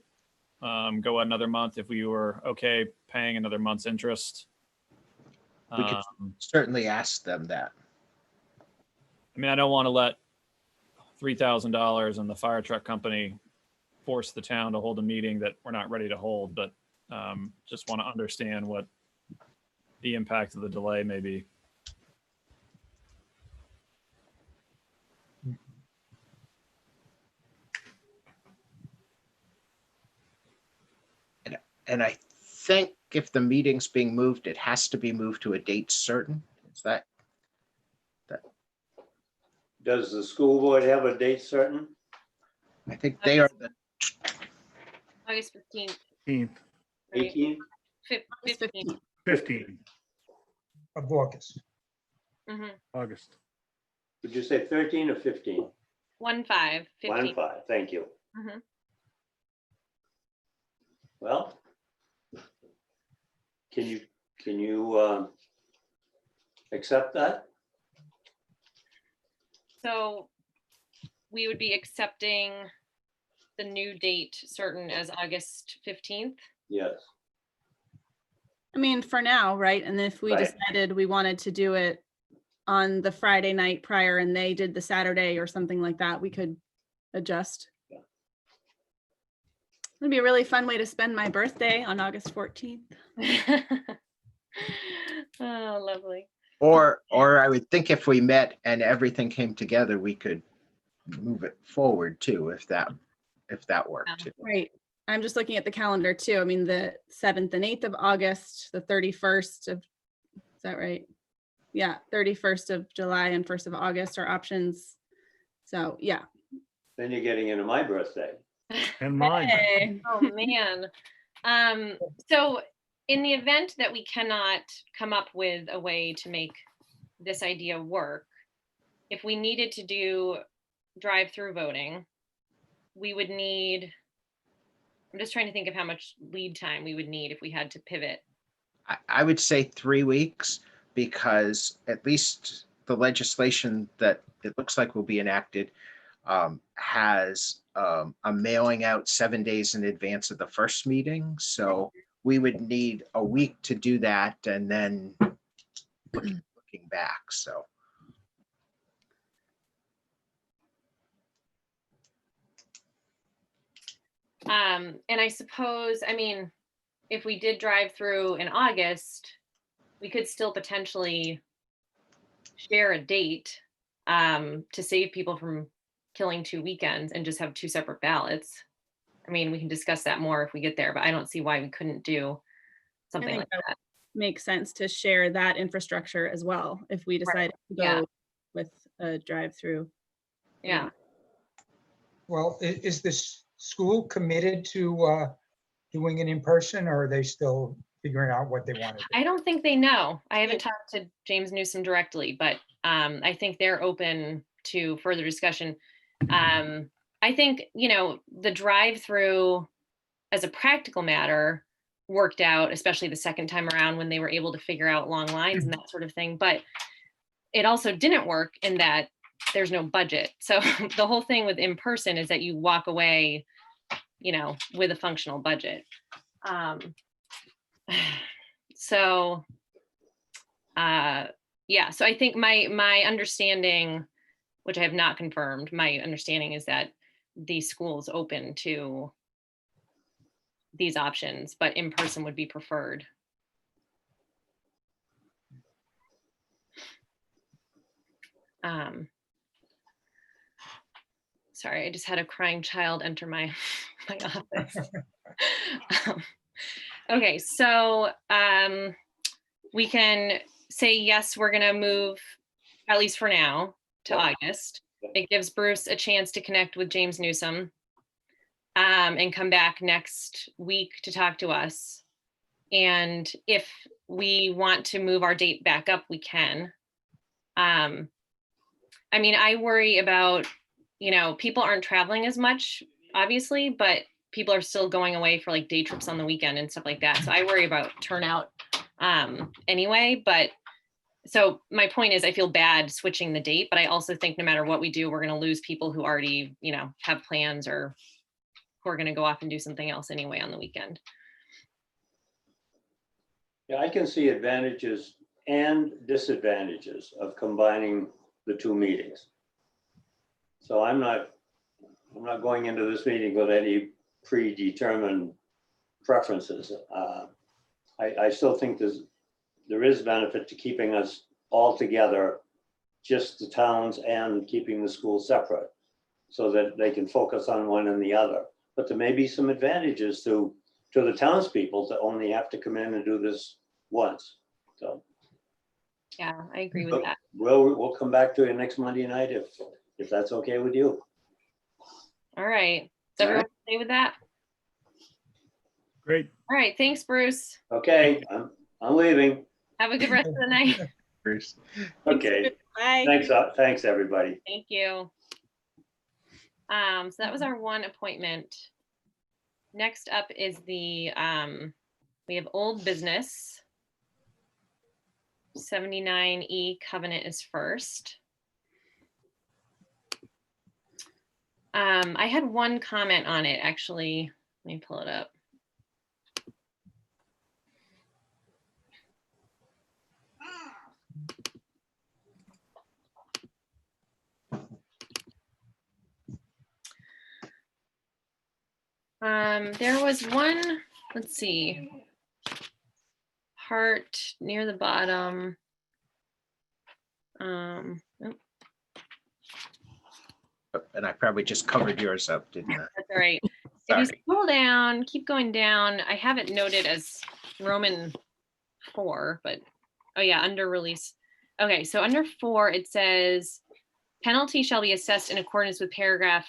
go another month if we were okay paying another month's interest. We could certainly ask them that. I mean, I don't want to let $3,000 and the fire truck company force the town to hold a meeting that we're not ready to hold, but just want to understand what the impact of the delay may be. And I think if the meeting's being moved, it has to be moved to a date certain. Is that? Does the school board have a date certain? I think they are the, August 15th. 15th, right? 18? August 15th. 15th, Of August. Mhm. August. Would you say 13 or 15? 1/5, 15. 1-5, thank you. Mhm. Well, can you accept that? So we would be accepting the new date certain as August 15th. Yes. I mean, for now, right? And if we Right. decided we wanted to do it on the Friday night prior and they did the Saturday or something like that, we could adjust. Yeah. It'd be a really fun way to spend my birthday on August 14th. Oh, lovely. or I would think if we met and everything came together, we could move it forward too, if that worked too. Right. I'm just looking at the calendar too. I mean, the 7th and 8th of August, the 31st of, is that right? Yeah, 31st of July and 1st of August are options. So, yeah. Then you're getting into my birthday. And mine. Hey. Oh, man. So in the event that we cannot come up with a way to make this idea work, if we needed to do drive-through voting, we would need, I'm just trying to think of how much lead time we would need if we had to pivot. I would say 3 weeks, because at least the legislation that it looks like will be enacted has a mailing out 7 days in advance of the first meeting. So we would need a week to do that, and then looking back, so. And I suppose, I mean, if we did drive through in August, we could still potentially share a date to save people from killing 2 weekends and just have 2 separate ballots. I mean, we can discuss that more if we get there, but I don't see why we couldn't do something think like that that. Makes sense to share that infrastructure as well if we decide to Yeah. go with a drive-through. Yeah. Well, is this school committed to doing it in person, or are they still figuring out what they want to do? I don't think they know. I haven't talked to James Newsom directly, but I think they're open to further discussion. I think, you know, the drive-through as a practical matter worked out, especially the second time around when they were able to figure out long lines and that sort of thing. But it also didn't work in that there's no budget. So the whole thing with in person is that you walk away, you know, with a functional budget. So yeah, so I think my understanding, which I have not confirmed, my understanding is that the school is open to these options, but in person would be preferred. Sorry, I just had a crying child enter my office. Okay, so we can say yes, we're gonna move, at least for now, to August. It gives Bruce a chance to connect with James Newsom and come back next week to talk to us. And if we want to move our date back up, we can. I mean, I worry about, you know, people aren't traveling as much, obviously, but people are still going away for like day trips on the weekend and stuff like that. So I worry about turnout anyway. But so my point is, I feel bad switching the date, but I also think no matter what we do, we're going to lose people who already, you know, have plans or who are going to go off and do something else anyway on the weekend. Yeah, I can see advantages and disadvantages of combining the two meetings. So I'm not going into this meeting with any predetermined preferences. I still think there is benefit to keeping us all together, just the towns and keeping the schools separate, so that they can focus on one and the other. But there may be some advantages to the townspeople to only have to come in and do this once. So Yeah, I agree with that. we'll come back to you next Monday night if that's okay with you. All right. Is everyone okay with that? Great. All right. Thanks, Bruce. Okay, I'm leaving. Have a good rest of the night. Bruce. Okay, Bye. thanks, everybody. Thank you. So that was our one appointment. Next up is the, we have old business. 79E covenant is first. I had one comment on it, actually. Let me pull it up. There was one, let's see, part near the bottom. Oh, And I probably just covered yours up, didn't I? that's all right. If you Sorry. scroll down, keep going down. I have it noted as Roman 4, but oh yeah, under release. Okay, so under 4, it says penalty shall be assessed in accordance with paragraph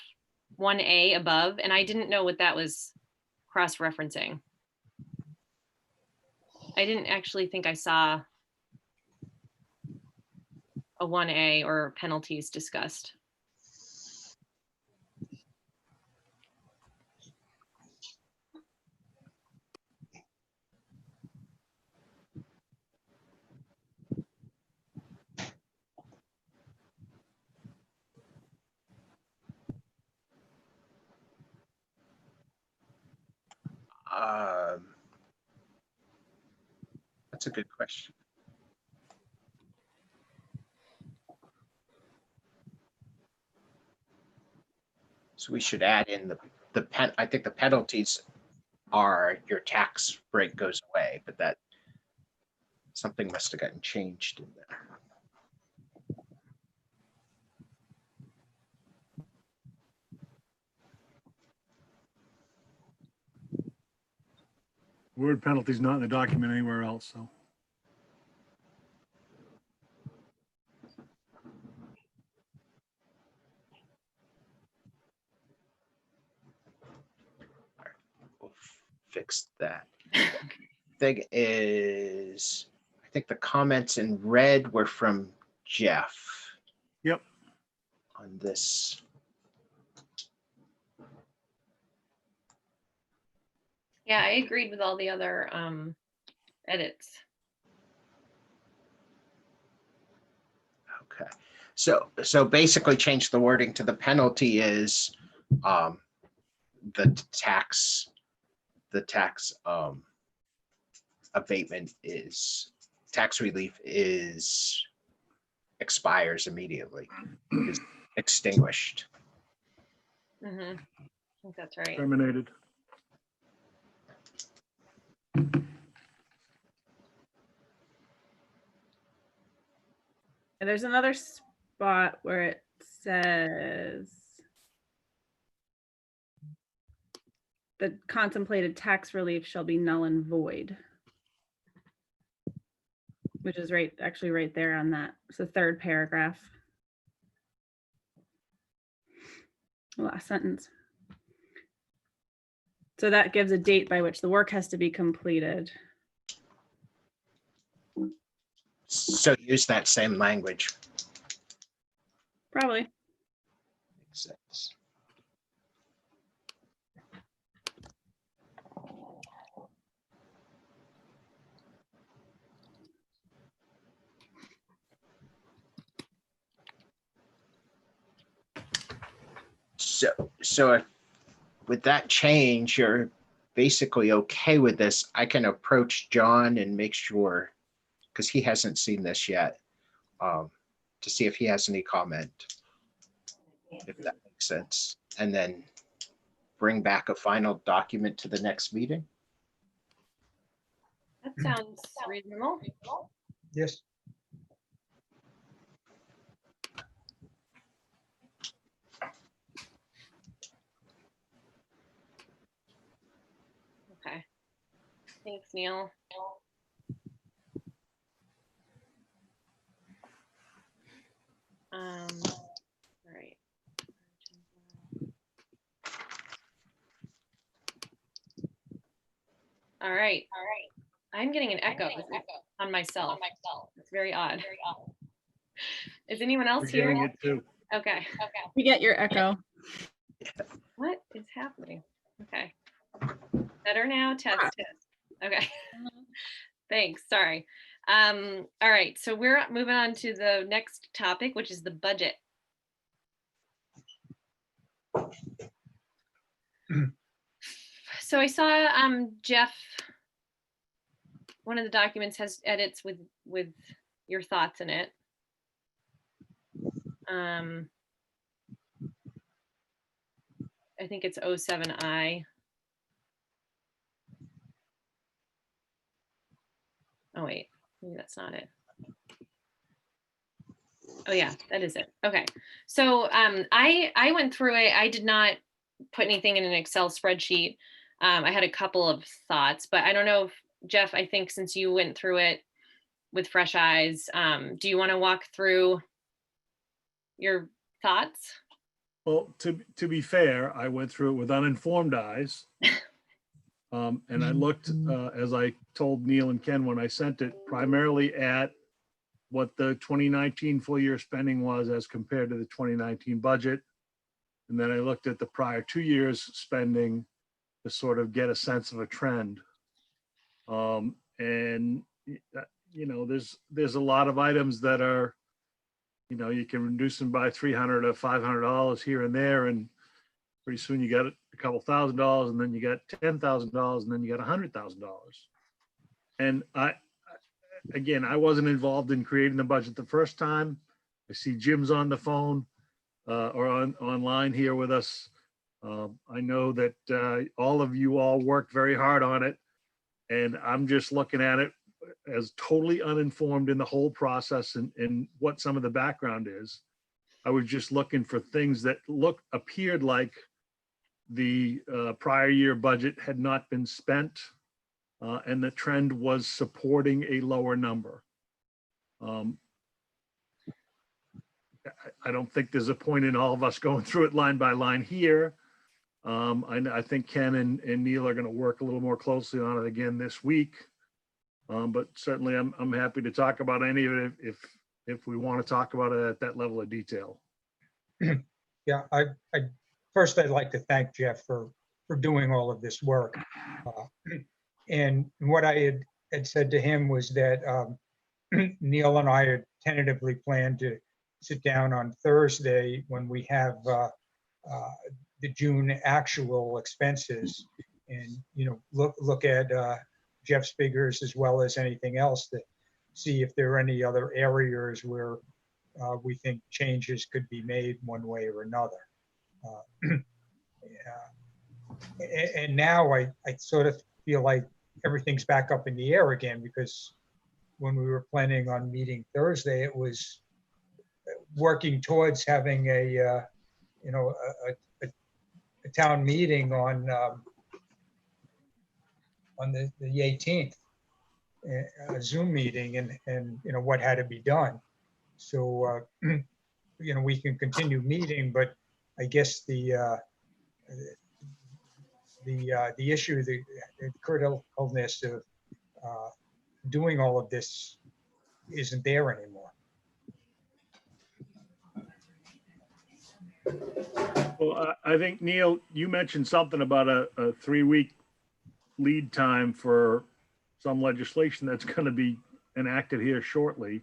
1A above, and I didn't know what that was cross-referencing. I didn't actually think I saw a 1A or penalties discussed. That's a good question. So we should add in I think the penalties are your tax break goes away, but that something must have gotten changed in there. Word penalty's not in the document anywhere else, so. We'll fix that. Thing is, I think the comments in red were from Jeff. Yep. On this. Yeah, I agreed with all the other edits. Okay, so basically change the wording to the penalty is the tax abatement is tax relief is expires immediately, is extinguished. I think that's right. Terminated. And there's another spot where it says the contemplated tax relief shall be null and void, which is actually right there on that. It's the third paragraph. The last sentence. So that gives a date by which the work has to be completed. So use that same language. Probably. Makes sense. So if, with that change, you're basically okay with this, I can approach John and make sure, because he hasn't seen this yet, to see if he has any comment, if that makes sense. And then bring back a final document to the next meeting. That sounds reasonable. Yes. Okay. Thanks, Neil. All right. All right. I'm getting an echo on myself. It's very odd. Is anyone We're else here? getting it too. Okay. We get your echo. What is happening? Okay. Better now. Test. Okay. Thanks. Sorry. All right. So we're moving on to the next topic, which is the budget. So I saw Jeff, one of the documents has edits with your thoughts in it. I think it's 07I. Oh wait, maybe that's not it. Oh yeah, that is it. Okay. So I went through it. I did not put anything in an Excel spreadsheet. I had a couple of thoughts, but I don't know if, Jeff, I think since you went through it with fresh eyes, do you want to walk through your thoughts? Well, to be fair, I went through it with uninformed eyes. And I looked, as I told Neil and Ken when I sent it, primarily at what the 2019 full year spending was as compared to the 2019 budget. And then I looked at the prior 2 years spending to sort of get a sense of a trend. And you know, there's a lot of items that are, you know, you can reduce them by $300 or $500 here and there, and pretty soon you got a couple $1,000, and then you got $10,000, and then you got $100,000. And again, I wasn't involved in creating the budget the first time. I see Jim's on the phone or online here with us. I know that all of you all worked very hard on it, and I'm just looking at it as totally uninformed in the whole process and what some of the background is. I was just looking for things that appeared like the prior year budget had not been spent, and the trend was supporting a lower number. I don't think there's a point in all of us going through it line by line here. I think Ken and Neil are going to work a little more closely on it again this week. But certainly I'm happy to talk about any of it if we want to talk about it at that level of detail. Yeah, first I'd like to thank Jeff for doing all of this work. And what I had said to him was that Neil and I had tentatively planned to sit down on Thursday when we have the June actual expenses and, you know, look at Jeff's figures as well as anything else to see if there are any other areas where we think changes could be made one way or another. And now I sort of feel like everything's back up in the air again, because when we were planning on meeting Thursday, it was working towards having a town meeting on the 18th, a Zoom meeting, and you know what had to be done. So you know, we can continue meeting, but I guess the issue, the criticalness of doing all of this isn't there anymore. Well, I think, Neil, you mentioned something about a 3-week lead time for some legislation that's going to be enacted here shortly.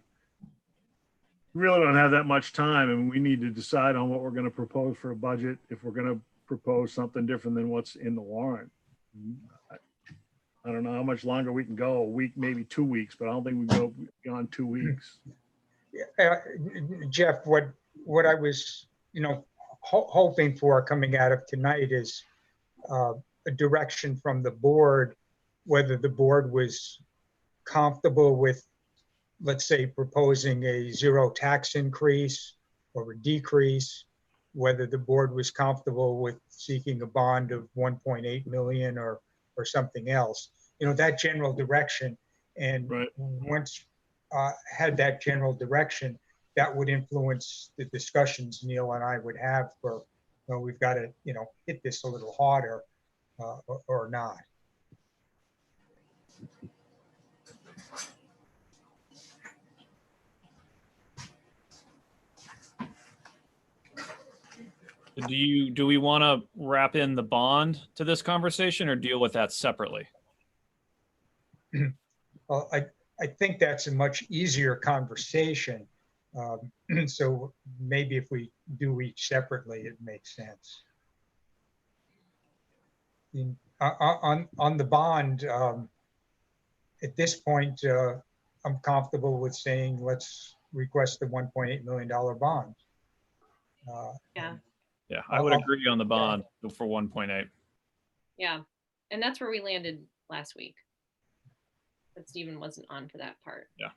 We really don't have that much time, and we need to decide on what we're going to propose for a budget, if we're going to propose something different than what's in the warrant. I don't know how much longer we can go, a week, maybe 2 weeks, but I don't think we go beyond 2 weeks. Jeff, what I was, you know, hoping for coming out of tonight is a direction from the board, whether the board was comfortable with, let's say, proposing a zero tax increase or a decrease, whether the board was comfortable with seeking a bond of 1.8 million or something else, that general direction. And Right. once had that general direction, that would influence the discussions Neil and I would have for, we've got to, hit this a little harder or not. Do we want to wrap in the bond to this conversation or deal with that separately? Well, I think that's a much easier conversation. So maybe if we do each separately, it makes sense. On the bond, at this point, I'm comfortable with saying, let's request the $1.8 million bond. Yeah. Yeah, I would agree on the bond for 1.8. Yeah. And that's where we landed last week. But Stephen wasn't on for that part. Yeah.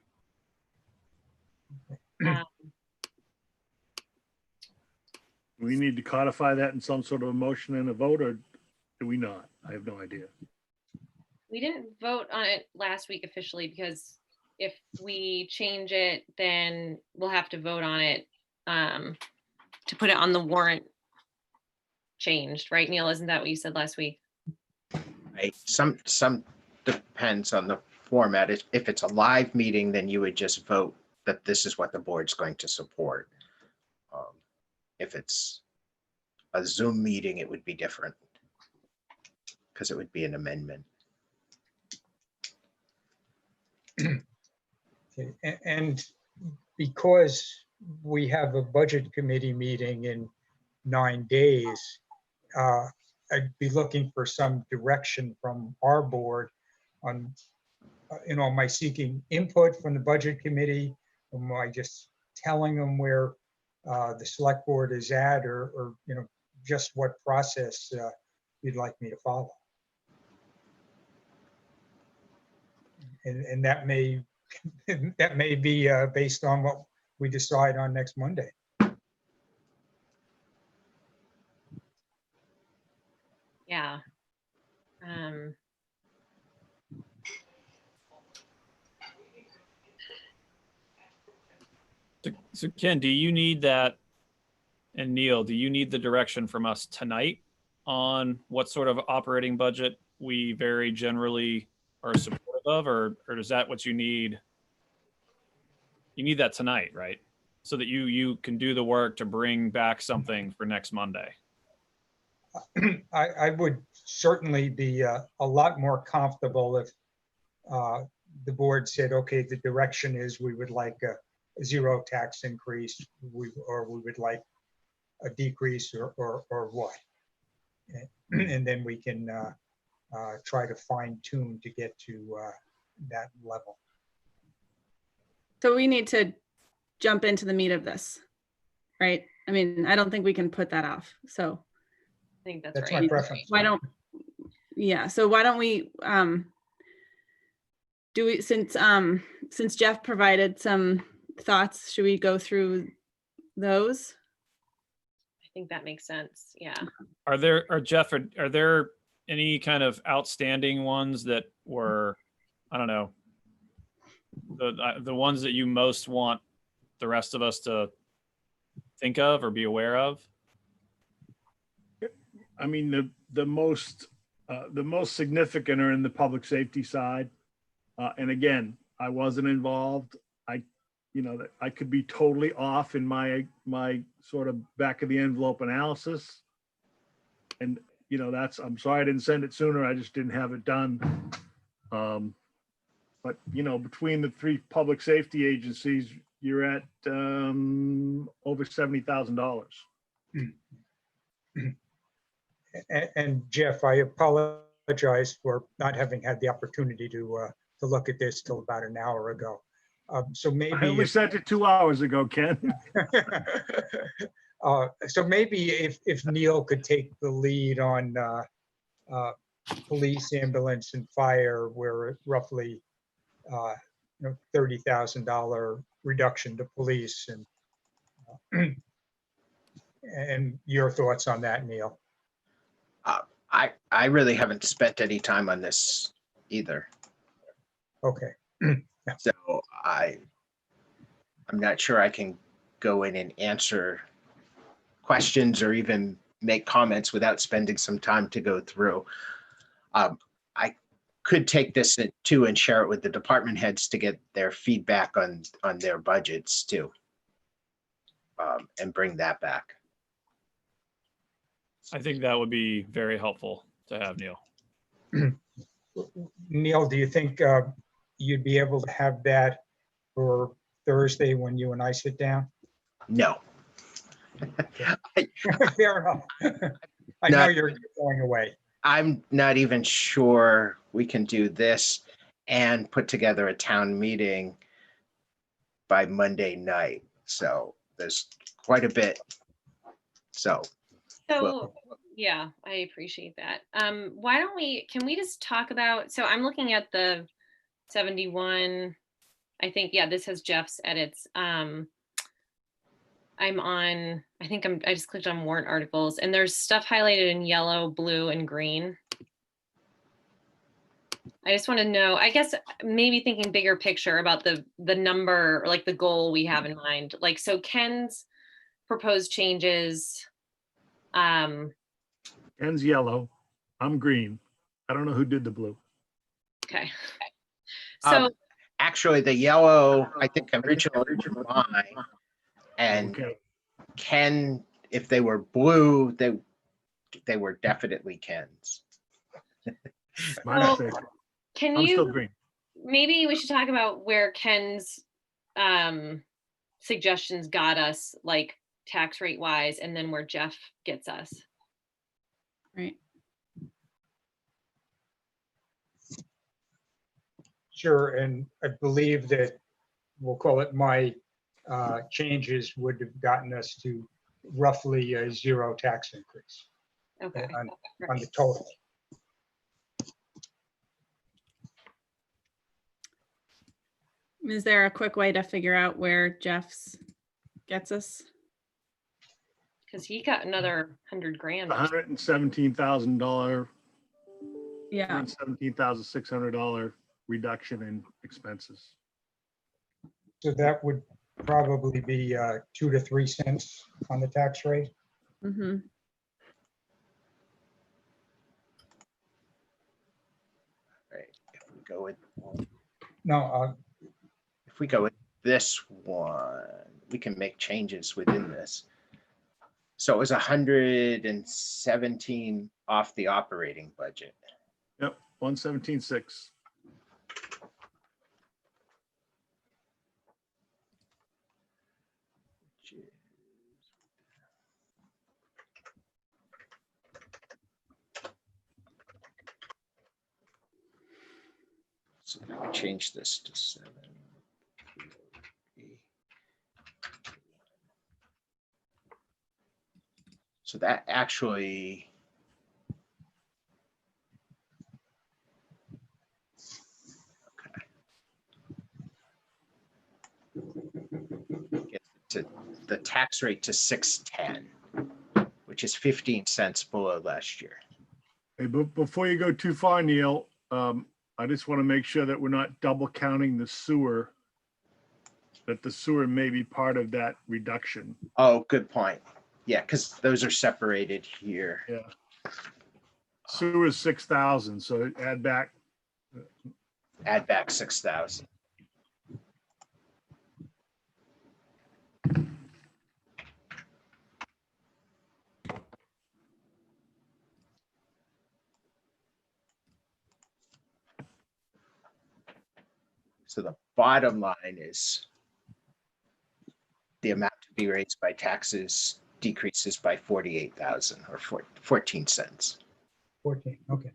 Do we need to codify that in some sort of a motion and a vote, or do we not? I have no idea. We didn't vote on it last week officially because if we change it, then we'll have to vote on it to put it on the warrant changed, right, Neil? Isn't that what you said last week? Right. Some depends on the format. If it's a live meeting, then you would just vote that this is what the board's going to support. If it's a Zoom meeting, it would be different because it would be an amendment. Okay. And because we have a budget committee meeting in 9 days, I'd be looking for some direction from our board on, am I seeking input from the budget committee? Am I just telling them where the select board is at, or just what process you'd like me to follow? And that may be based on what we decide on next Monday. Yeah. So Ken, do you need that? And Neil, do you need the direction from us tonight on what sort of operating budget we very generally are supportive of, or is that what you need? You need that tonight, right? So that you can do the work to bring back something for next Monday. I would certainly be a lot more comfortable if the board said, okay, the direction is we would like a zero tax increase, or we would like a decrease, or what. And then we can try to fine tune to get to that level. So we need to jump into the meat of this, right? I mean, I don't think we can put that off. So I think that's That's right. my preference. why don't, yeah, so why don't we, since Jeff provided some thoughts, should we go through those? I think that makes sense. Yeah. Jeff, are there any kind of outstanding ones that were, I don't know, the ones that you most want the rest of us to think of or be aware of? I mean, the most significant are in the public safety side. And again, I wasn't involved. I could be totally off in my sort of back of the envelope analysis. And, I'm sorry I didn't send it sooner. I just didn't have it done. But, between the three public safety agencies, you're at over $70,000. And Jeff, I apologize for not having had the opportunity to look at this till about an hour ago. So maybe I only sent it 2 hours ago, Ken. so maybe if Neil could take the lead on uh, police, ambulance, and fire, we're at roughly $30,000 reduction to police. And your thoughts on that, Neil? I really haven't spent any time on this either. Okay. So I'm not sure I can go in and answer questions or even make comments without spending some time to go through. I could take this too and share it with the department heads to get their feedback on their budgets too. And bring that back. I think that would be very helpful to have, Neil. Neil, do you think you'd be able to have that for Thursday when you and I sit down? No. Fair enough. I know you're going away. I'm not even sure we can do this and put together a town meeting by Monday night. So there's quite a bit. So, So, yeah, I appreciate that. Why don't can we just talk about, so I'm looking at the 71, I think, yeah, this has Jeff's edits. I just clicked on warrant articles and there's stuff highlighted in yellow, blue, and green. I just want to know, I guess maybe thinking bigger picture about the number, or like the goal we have in mind. Like, so Ken's proposed changes. Ken's yellow. I'm green. I don't know who did the blue. Okay. So actually, the yellow, I think originally was mine. And Okay. Ken, if they were blue, they were definitely Ken's. My So, mistake. can I'm still you, green. maybe we should talk about where Ken's suggestions got us, like tax rate wise, and then where Jeff gets us. Right. Sure, and I believe that, we'll call it my changes would have gotten us to roughly a 0 tax increase Okay. on the total. Is there a quick way to figure out where Jeff's gets us? Because he got another 100 grand. or $117,000, Yeah, $117,600 reduction in expenses. So that would probably be 2 to 3 cents on the tax rate. mm-hmm. Right. If we go with No, this one, we can make changes within this. So it was 117 off the operating budget. Yep, 117,600. So now we change this to 7. So that actually gets to the tax rate to 610, which is 15 cents below last year. Hey, but before you go too far, Neil, I just want to make sure that we're not double counting the sewer, that the sewer may be part of that reduction. Oh, good point. Yeah, because those are separated here. Yeah. Sewer is 6,000, so add back. Add back 6,000. So the bottom line is the amount to be raised by taxes decreases by 48,000 or 14 cents. 14, okay.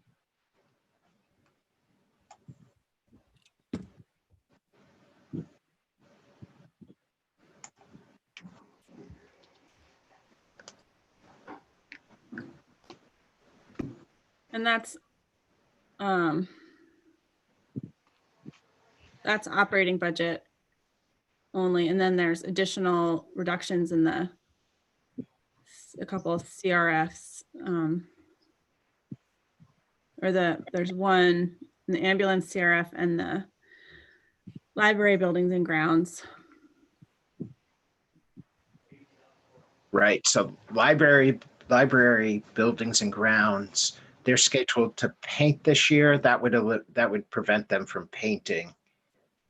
And that's operating budget only. And then there's additional reductions in a couple of CRFs. There's one in the ambulance CRF and the library buildings and grounds. Right, so library buildings and grounds, they're scheduled to paint this year. That would prevent them from painting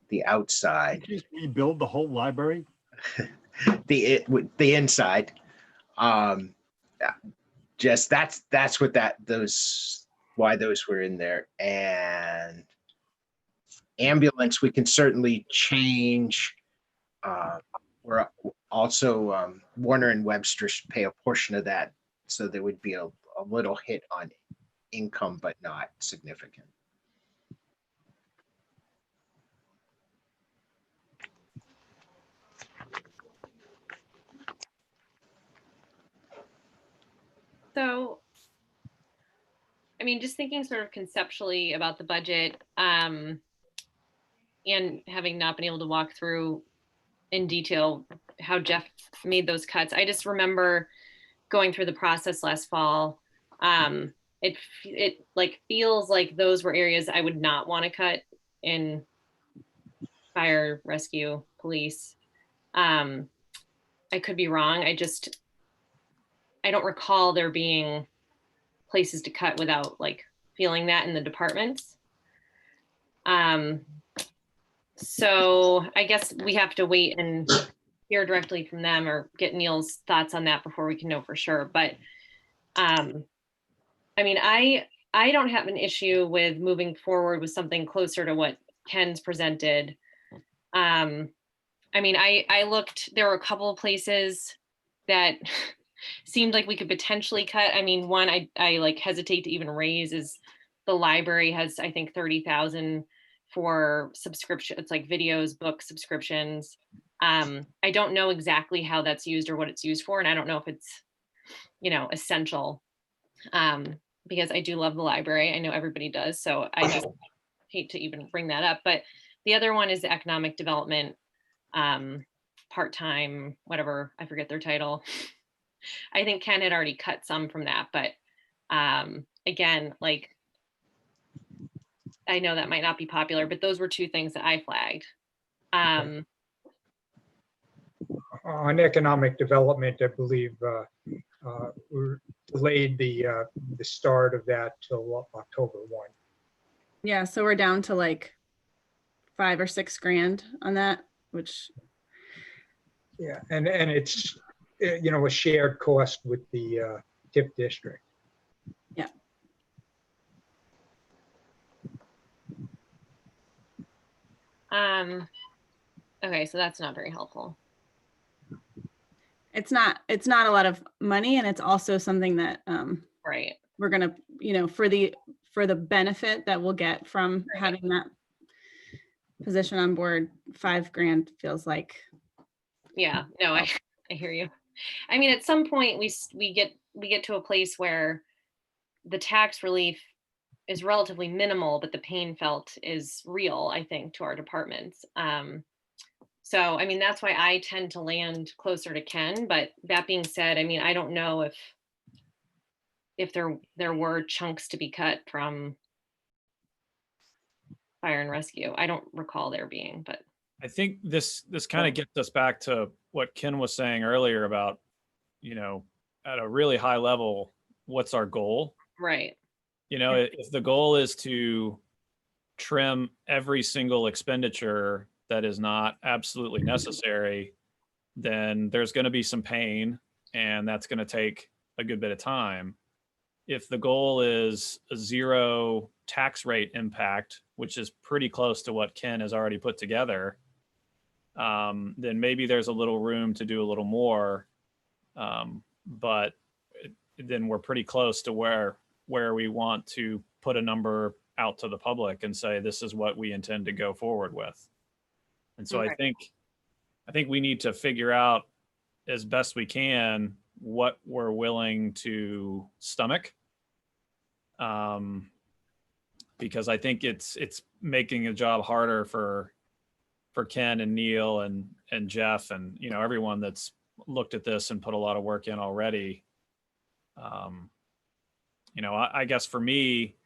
the outside, Just rebuild the whole library? the inside. Just that's what why those were in there. And ambulance, we can certainly change. We're also Warner and Webster pay a portion of that, so there would be a little hit on income, but not significant. So, I mean, just thinking sort of conceptually about the budget, and having not been able to walk through in detail how Jeff made those cuts, I just remember going through the process last fall. It like feels like those were areas I would not want to cut in fire, rescue, police. I could be wrong. I don't recall there being places to cut without like feeling that in the departments. So I guess we have to wait and hear directly from them or get Neil's thoughts on that before we can know for sure. But I mean, I don't have an issue with moving forward with something closer to what Ken's presented. I mean, I looked, there were a couple of places that seemed like we could potentially cut. I mean, one I like hesitate to even raise is the library has, I think, 30,000 for subscription. It's like videos, book subscriptions. I don't know exactly how that's used or what it's used for. And I don't know if it's, essential, because I do love the library. I know everybody does. So I just hate to even bring that up. But the other one is the economic development, part-time, whatever, I forget their title. I think Ken had already cut some from that, but again, like, I know that might not be popular, but those were two things that I flagged. On economic development, I believe we delayed the start of that till October 1. Yeah, so we're down to like $5 or $6 grand on that, which. Yeah, and it's, a shared cost with the TIP district. Yeah. Okay, so that's not very helpful. It's not a lot of money, and it's also something that Right. we're gonna, for the benefit that we'll get from having that position on board, $5 grand feels like. Yeah, no, I hear you. I mean, at some point we get to a place where the tax relief is relatively minimal, but the pain felt is real, I think, to our departments. So, I mean, that's why I tend to land closer to Ken. But that being said, I mean, I don't know if there were chunks to be cut from fire and rescue. I don't recall there being, but. I think this kind of gets us back to what Ken was saying earlier about, at a really high level, what's our goal? Right. If the goal is to trim every single expenditure that is not absolutely necessary, then there's going to be some pain, and that's going to take a good bit of time. If the goal is a zero tax rate impact, which is pretty close to what Ken has already put together, then maybe there's a little room to do a little more. But then we're pretty close to where we want to put a number out to the public and say, this is what we intend to go forward with. And so Okay. I think we need to figure out as best we can what we're willing to stomach Because I think it's making a job harder for Ken and Neil and Jeff and, you know, everyone that's looked at this and put a lot of work in already. You know, I guess for me,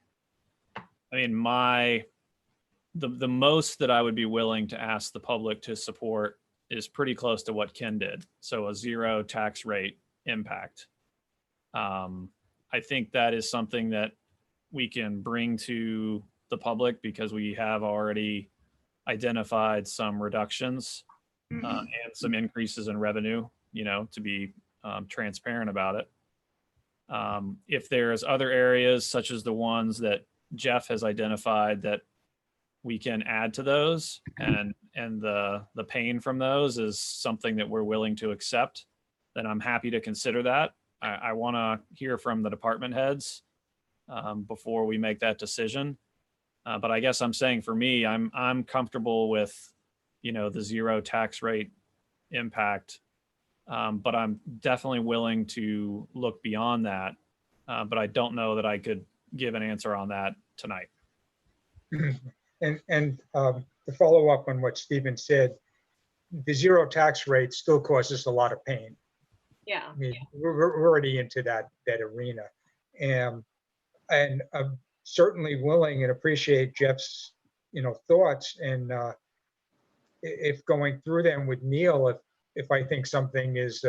I mean, the most that I would be willing to ask the public to support is pretty close to what Ken did. So a 0 tax rate impact. I think that is something that we can bring to the public because we have already identified some reductions and some increases in revenue, you know, to be transparent about it. If there's other areas such as the ones that Jeff has identified that we can add to those and the pain from those is something that we're willing to accept, then I'm happy to consider that. I want to hear from the department heads before we make that decision. But I guess I'm saying for me, I'm comfortable with, you know, the 0 tax rate impact. But I'm definitely willing to look beyond that. But I don't know that I could give an answer on that tonight. And to follow up on what Stephen said, the 0 tax rate still causes a lot of pain. Yeah. I mean, we're already into that arena. And I'm certainly willing and appreciate Jeff's, you know, thoughts. And if going through them with Neil, if I think something is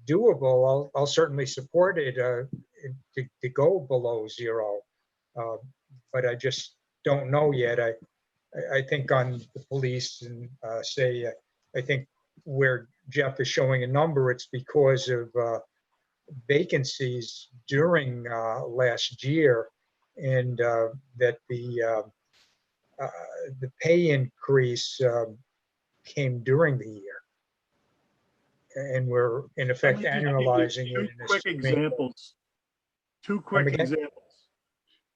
doable, I'll certainly support it to go below 0. But I just don't know yet. I think on the police and I think where Jeff is showing a number, it's because of vacancies during last year, and that the pay increase came during the year. And we're in effect Let me just give you annualizing two it. in a quick stream. examples. Two quick Come again? examples.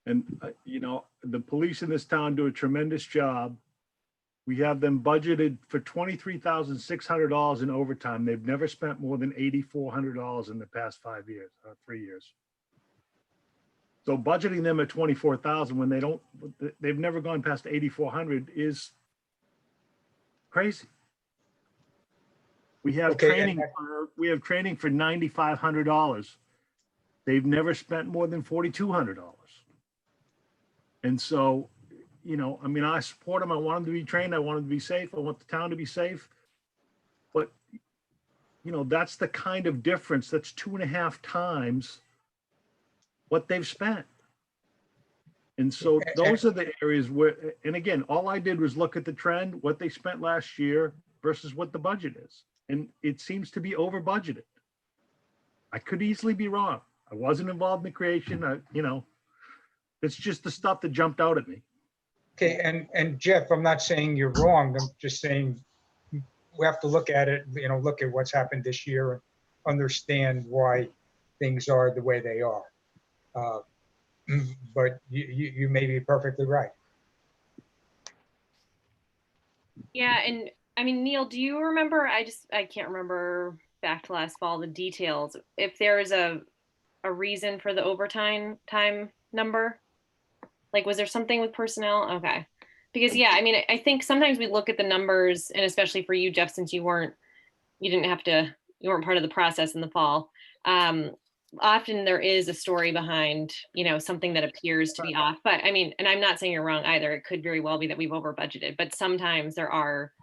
And, you know, the police in this town do a tremendous job. We have them budgeted for $23,600 in overtime. They've never spent more than $8,400 in the past 5 years, 3 years. So budgeting them at 24,000 when they've never gone past 8,400 is crazy. We have Okay, training. We have training for $9,500. They've never spent more than $4,200. And so, you know, I mean, I support them. I want them to be trained. I want them to be safe. I want the town to be safe. But, you know, that's the kind of difference. That's 2.5 times what they've spent. And so those are the areas where, and again, all I did was look at the trend, what they spent last year versus what the budget is. And it seems to be over budgeted. I could easily be wrong. I wasn't involved in the creation. You know, it's just the stuff that jumped out at me. Okay, and Jeff, I'm not saying you're wrong. I'm just saying we have to look at it, you know, look at what's happened this year and understand why things are the way they are. But you may be perfectly right. Yeah, and I mean, Neil, do you remember, I can't remember back to last fall, the details, if there is a reason for the overtime time number? Like, was there something with personnel? Okay. Because yeah, I mean, I think sometimes we look at the numbers, and especially for you, Jeff, since you weren't part of the process in the fall. Often there is a story behind, you know, something that appears to be off. But I mean, and I'm not saying you're wrong either. It could very well be that we've over budgeted, but sometimes there are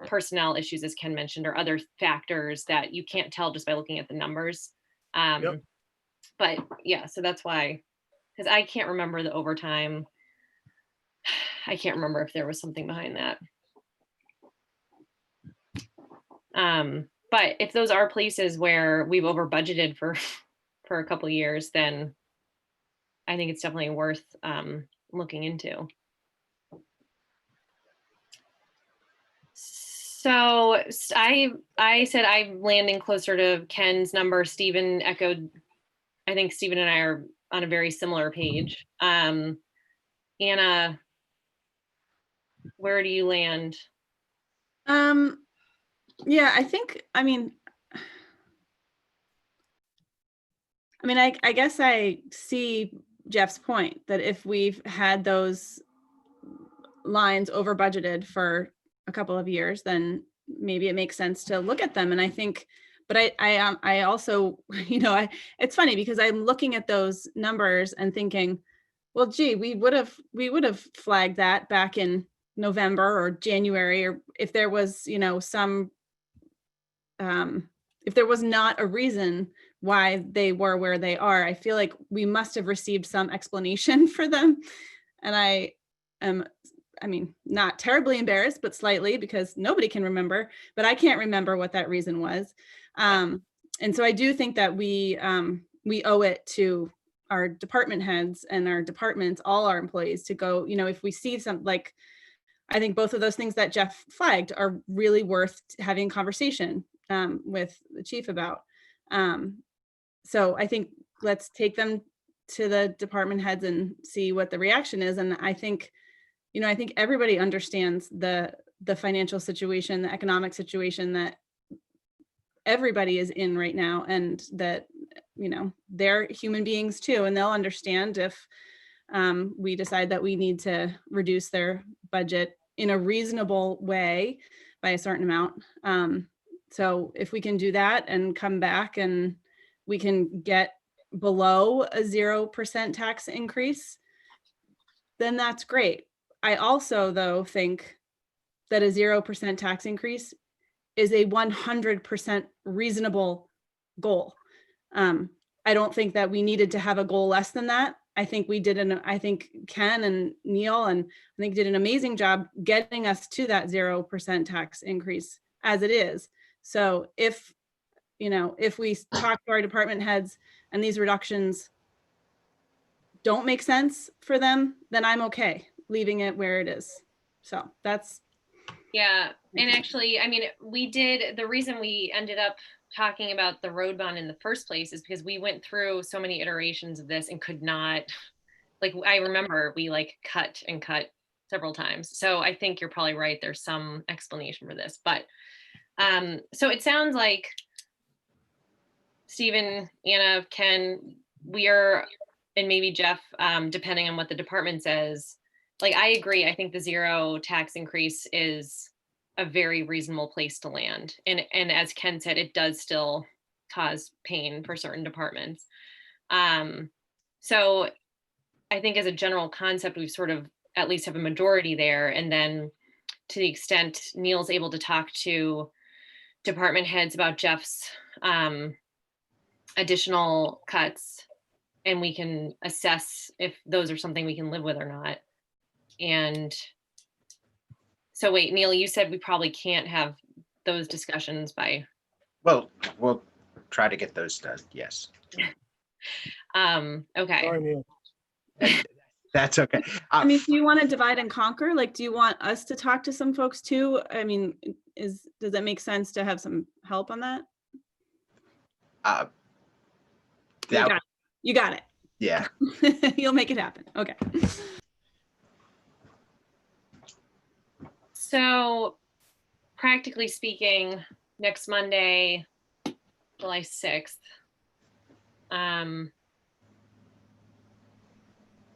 personnel issues, as Ken mentioned, or other factors that you can't tell just by looking at the numbers. Yep. But yeah, so that's why, because I can't remember the overtime. I can't remember if there was something behind that. But if those are places where we've over budgeted for a couple of years, then I think it's definitely worth looking into. So I said I'm landing closer to Ken's number. Stephen echoed. I think Stephen and I are on a very similar page. Anna, where do you land? Yeah, I think, I mean, I mean, I guess I see Jeff's point that if we've had those lines over budgeted for a couple of years, then maybe it makes sense to look at them. And I think, but I also, it's funny because I'm looking at those numbers and thinking, well, gee, we would have flagged that back in November or January, or if there was, if there was not a reason why they were where they are, I feel like we must have received some explanation for them. And I mean, not terribly embarrassed, but slightly, because nobody can remember, but I can't remember what that reason was. And so I do think that we owe it to our department heads and our departments, all our employees, to go, if we see some, like, I think both of those things that Jeff flagged are really worth having a conversation with the chief about. So I think let's take them to the department heads and see what the reaction is. And I think, I think everybody understands the financial situation, the economic situation that everybody is in right now, and that, they're human beings too, and they'll understand if we decide that we need to reduce their budget in a reasonable way by a certain amount. So if we can do that and come back and we can get below a 0% tax increase, then that's great. I also, though, think that a 0% tax increase is a 100% reasonable goal. I don't think that we needed to have a goal less than that. I think I think Ken and Neil and I think did an amazing job getting us to that 0% tax increase as it is. So if we talk to our department heads and these reductions don't make sense for them, then I'm okay leaving it where it is. So that's. Yeah. And actually, I mean, the reason we ended up talking about the road bond in the first place is because we went through so many iterations of this and could not, I remember we cut and cut several times. So I think you're probably right. There's some explanation for this, but so it sounds like Stephen, Anna, Ken, and maybe Jeff, depending on what the department says, I agree. I think the 0 tax increase is a very reasonable place to land. And as Ken said, it does still cause pain for certain departments. So I think as a general concept, we've sort of at least have a majority there. And then to the extent Neil's able to talk to department heads about Jeff's additional cuts, and we can assess if those are something we can live with or not. And so wait, Neil, you said we probably can't have those discussions by. Well, we'll try to get those done. Yes. Okay. Sorry, Neil. That's okay. I mean, do you want to divide and conquer? Do you want us to talk to some folks too? I mean, does that make sense to have some help on that? You got it. Yeah. You'll make it happen. Okay. So practically speaking, next Monday, July 6th,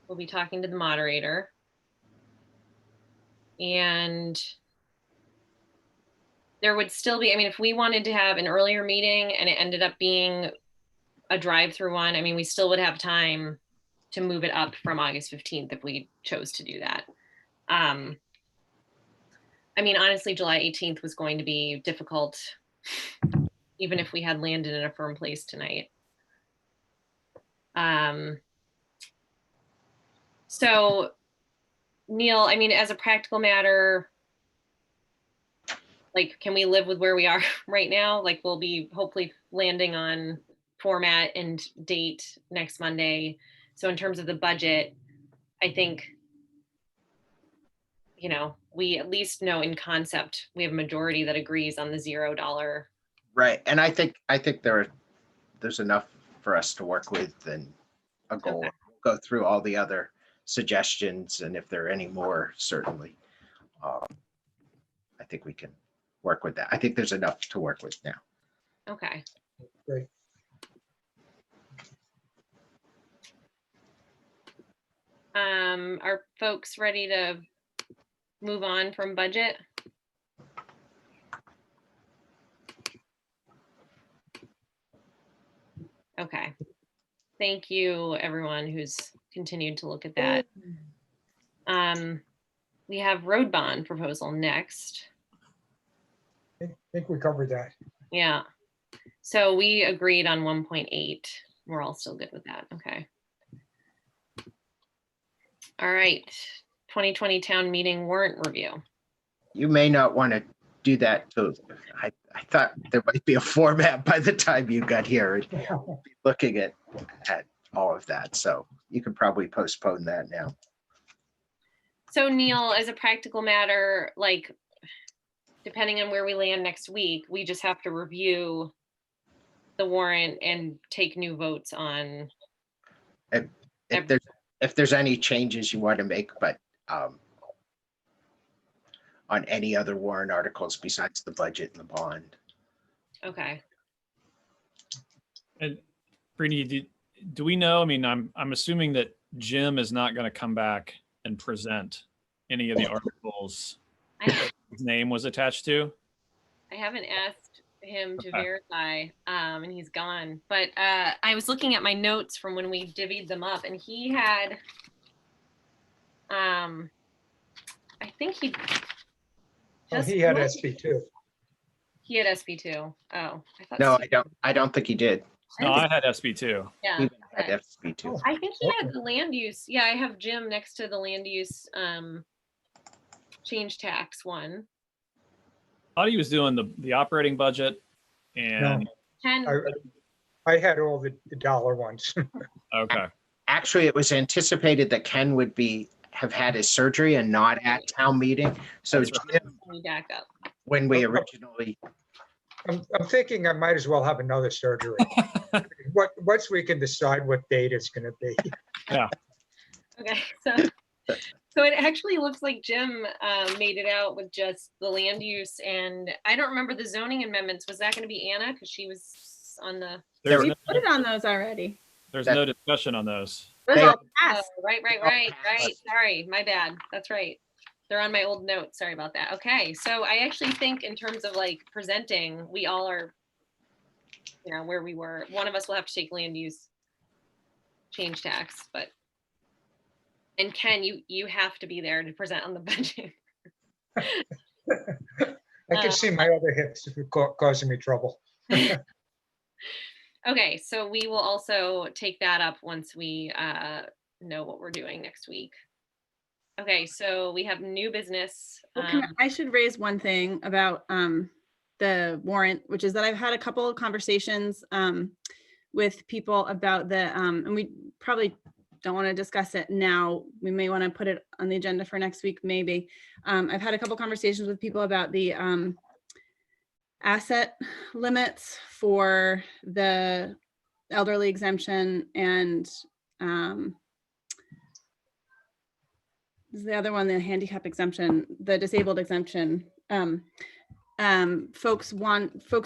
we'll be talking to the moderator. And there would still be, I mean, if we wanted to have an earlier meeting and it ended up being a drive-through one, I mean, we still would have time to move it up from August 15th if we chose to do that. I mean, honestly, July 18th was going to be difficult, even if we had landed in a firm place tonight. So, Neil, I mean, as a practical matter, can we live with where we are right now? We'll be hopefully landing on format and date next Monday. So in terms of the budget, I think, we at least know in concept, we have a majority that agrees on the $0. Right. And I think there's enough for us to work with and a goal. Okay. Go through all the other suggestions, and if there are any more, certainly. I think we can work with that. I think there's enough to work with now. Okay. Great. Are folks ready to move on from budget? Okay. Thank you, everyone who's continued to look at that. We have road bond proposal next. I think we covered that. Yeah. So we agreed on 1.8. We're all still good with that. Okay. All right. 2020 town meeting warrant review. You may not want to do that too. I thought there might be a format by the time you got here, looking at all of that. So you could probably postpone that now. So Neil, as a practical matter, like depending on where we land next week, we just have to review the warrant and take new votes on. If there's any changes you want to make, but on any other warrant articles besides the budget and the bond. Okay. And Brittany, do we know? I mean, I'm assuming that Jim is not going to come back and present any of the articles his name was attached to. I haven't asked him to Okay. verify, and he's gone. But I was looking at my notes from when we divvied them up, and he had, I think he. Oh, he had SB2. He had SB2. Oh, I thought. No, Steve- I don't think he did. No, I had SB2. Yeah. He had okay. FB2. I think he had the land use. Yeah, I have Jim next to the land use change tax one. Thought he was doing the operating budget and 10. I had all the dollar ones. okay. Actually, it was anticipated that Ken would have had his surgery and not at town meeting. So That's Jim, Let me back up. when we originally, I'm thinking I might as well have another surgery. Once we can decide what date it's going to be. Okay, so it actually looks like Jim made it out with just the land use, and I don't remember the zoning amendments. Was that going to be Anna? Because she was on the. There's We no, put it on those already. there's no discussion on those. Those They- all Oh, passed. right. Sorry, my bad. That's right. They're on my old notes. Sorry about that. Okay, so I actually think in terms of like presenting, we all are, where we were. One of us will have to take land use change tax, but. And Ken, you have to be there to present on the budget. I can see my other hips causing me trouble. Okay, so we will also take that up once we know what we're doing next week. Okay, so we have new business. Well, I should raise one thing about the warrant, which is that I've had a couple of conversations with people about and we probably don't want to discuss it now. We may want to put it on the agenda for next week, maybe. I've had a couple conversations with people about the asset limits for the elderly exemption and the other one, the handicap exemption, the disabled exemption. Folks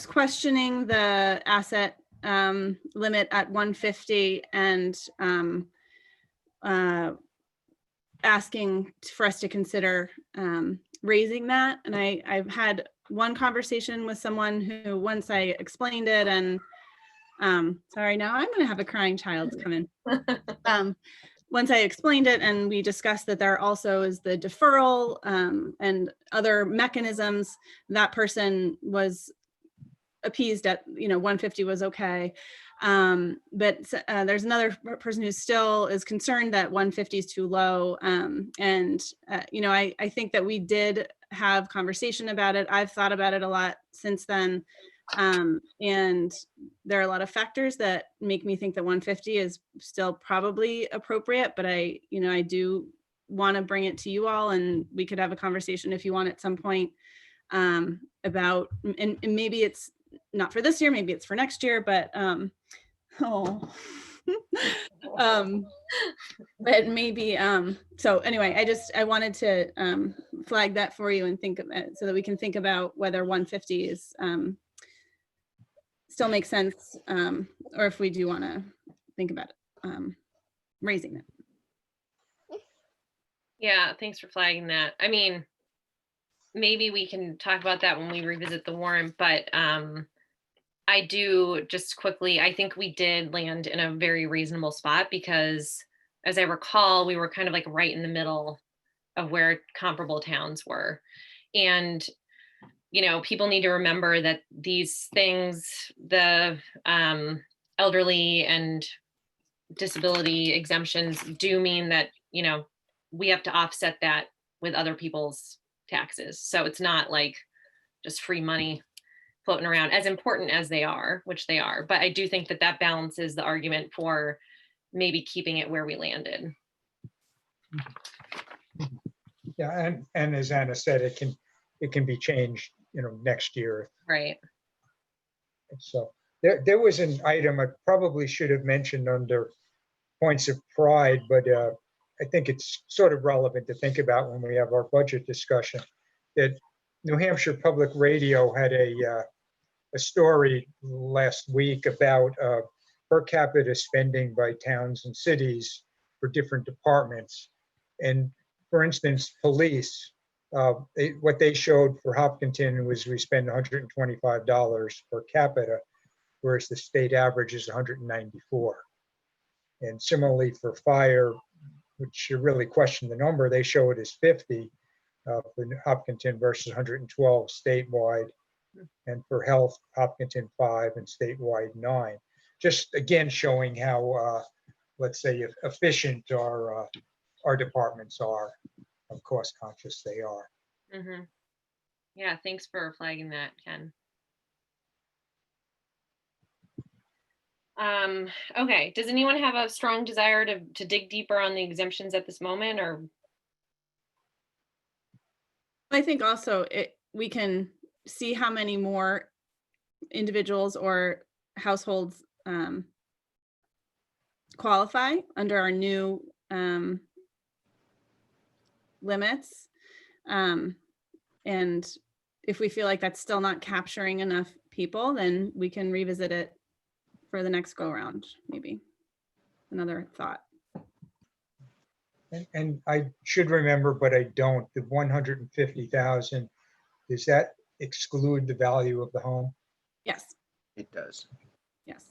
questioning the asset limit at 150 and asking for us to consider raising that. And I've had one conversation with someone who, once I explained it, and sorry, now I'm going to have a crying child come in. Once I explained it and we discussed that there also is the deferral and other mechanisms, that person was appeased at, 150 was okay. But there's another person who still is concerned that 150 is too low. I think that we did have conversation about it. I've thought about it a lot since then. And there are a lot of factors that make me think that 150 is still probably appropriate, but I do want to bring it to you all, and we could have a conversation if you want at some point about, and maybe it's not for this year, maybe it's for next year, but but maybe so anyway, I wanted to flag that for you and think of it so that we can think about whether 150 is still makes sense, or if we do want to think about raising it. Yeah, thanks for flagging that. I mean, maybe we can talk about that when we revisit the warrant, but I do just quickly, I think we did land in a very reasonable spot because as I recall, we were kind of like right in the middle of where comparable towns were. And, you know, people need to remember that these things, the elderly and disability exemptions do mean that, you know, we have to offset that with other people's taxes. So it's not like just free money floating around, as important as they are, which they are. But I do think that that balances the argument for maybe keeping it where we landed. Yeah, and as Anna said, it can be changed, next year. Right. So there was an item I probably should have mentioned under points of pride, but I think it's sort of relevant to think about when we have our budget discussion, that New Hampshire Public Radio had a story last week about per capita spending by towns and cities for different departments. And for instance, police, what they showed for Hopkinton was we spend $125 per capita, whereas the state average is 194. And similarly for fire, which you really question the number, they show it as 50 for Hopkinton versus 112 statewide. And for health, Hopkinton 5 and statewide 9. Just again showing how, let's say, efficient our departments are, how cost conscious they are. Mm-hmm. Yeah, thanks for flagging that, Ken. Okay, does anyone have a strong desire to dig deeper on the exemptions at this moment, or? I think also we can see how many more individuals or households qualify under our new limits. And if we feel like that's still not capturing enough people, then we can revisit it for the next go round, maybe. Another thought. And I should remember, but I don't, the 150,000, does that exclude the value of the home? Yes, It does. yes.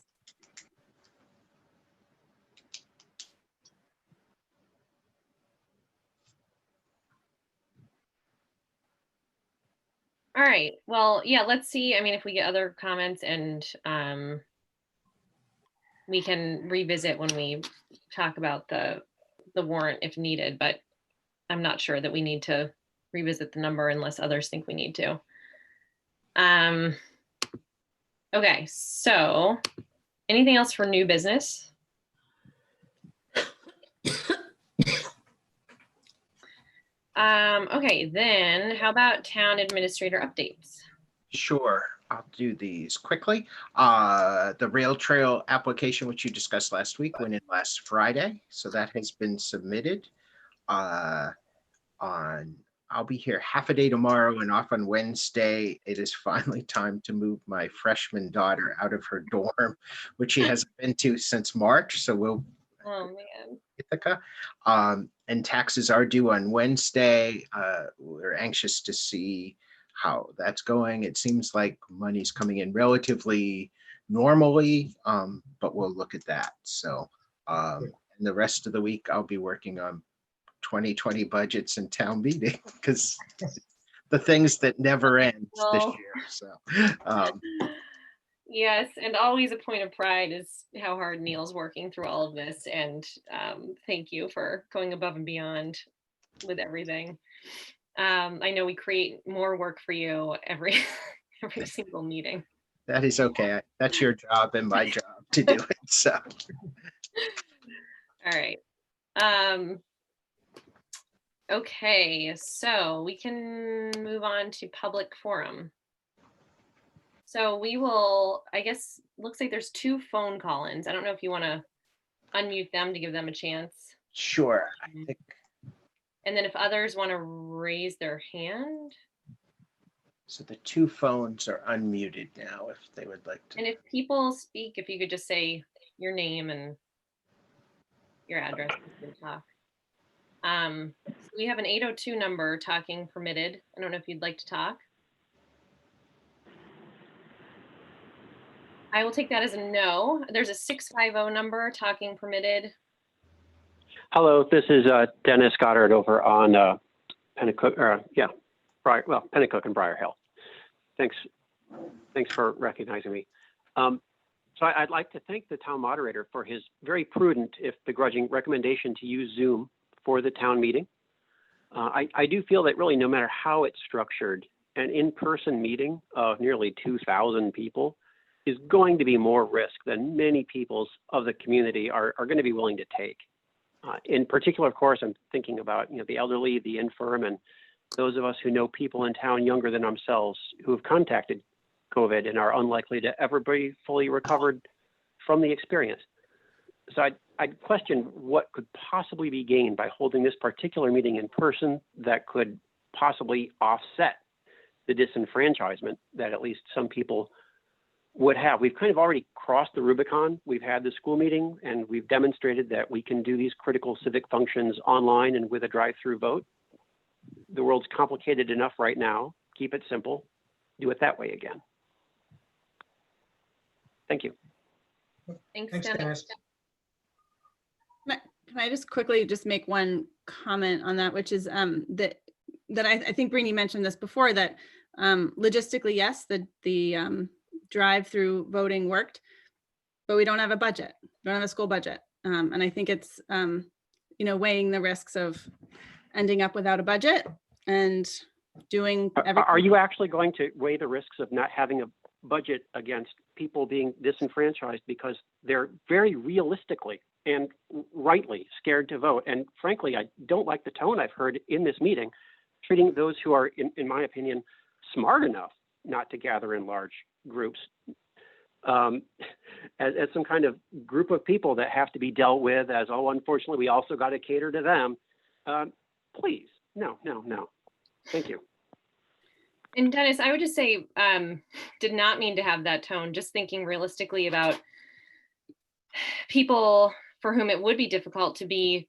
All right, well, yeah, let's see. I mean, if we get other comments and we can revisit when we talk about the warrant if needed, but I'm not sure that we need to revisit the number unless others think we need to. Okay, so anything else for new business? Okay, then how about town administrator updates? Sure, I'll do these quickly. The rail trail application, which you discussed last week, went in last Friday, so that has been submitted. I'll be here half a day tomorrow and off on Wednesday. It is finally time to move my freshman daughter out of her dorm, which she hasn't been to since March. So we'll Oh, man. Ithaca. And taxes are due on Wednesday. We're anxious to see how that's going. It seems like money's coming in relatively normally, but we'll look at that. So and the rest of the week, I'll be working on 2020 budgets and town meeting because the things that never end this year. So yes, and always a point of pride is how hard Neil's working through all of this, and thank you for going above and beyond with everything. I know we create more work for you every single meeting. that is okay. That's your job and my job to do it. So All right. Okay, so we can move on to public forum. So we will, I guess, looks like there's 2 phone call-ins. I don't know if you want to unmute them to give them a chance. sure, I think And then if others want to raise their hand, so. The 2 phones are unmuted now if they would like to. and if people speak, if you could just say your name and your address to talk. We have an 802 number, talking permitted. I don't know if you'd like to talk. I will take that as a no. There's a 650 number, talking permitted. Hello, this is Dennis Goddard over on Pennacook, Pennacook and Briar Hill. Thanks for recognizing me. So I'd like to thank the town moderator for his very prudent, if begrudging, recommendation to use Zoom for the town meeting. I do feel that really no matter how it's structured, an in-person meeting of nearly 2,000 people is going to be more risk than many peoples of the community are going to be willing to take. In particular, of course, I'm thinking about the elderly, the infirm, and those of us who know people in town younger than themselves who have contacted COVID and are unlikely to ever be fully recovered from the experience. So I'd question what could possibly be gained by holding this particular meeting in person that could possibly offset the disenfranchisement that at least some people would have. We've kind of already crossed the Rubicon. We've had the school meeting and we've demonstrated that we can do these critical civic functions online and with a drive-through vote. The world's complicated enough right now. Keep it simple. Do it that way again. Thank you. Thanks, Thanks, Dennis. Dennis. Can I just quickly just make one comment on that, which is that I think Brini mentioned this before, that logistically, yes, the drive-through voting worked, but we don't have a budget. We don't have a school budget. And I think it's, weighing the risks of ending up without a budget and doing everything. Are you actually going to weigh the risks of not having a budget against people being disenfranchised because they're very realistically and rightly scared to vote? And frankly, I don't like the tone I've heard in this meeting, treating those who are, in my opinion, smart enough not to gather in large groups as some kind of group of people that have to be dealt with as, oh, unfortunately, we also got to cater to them. Please, no. Thank you. And Dennis, I would just say, did not mean to have that tone, just thinking realistically about people for whom it would be difficult to be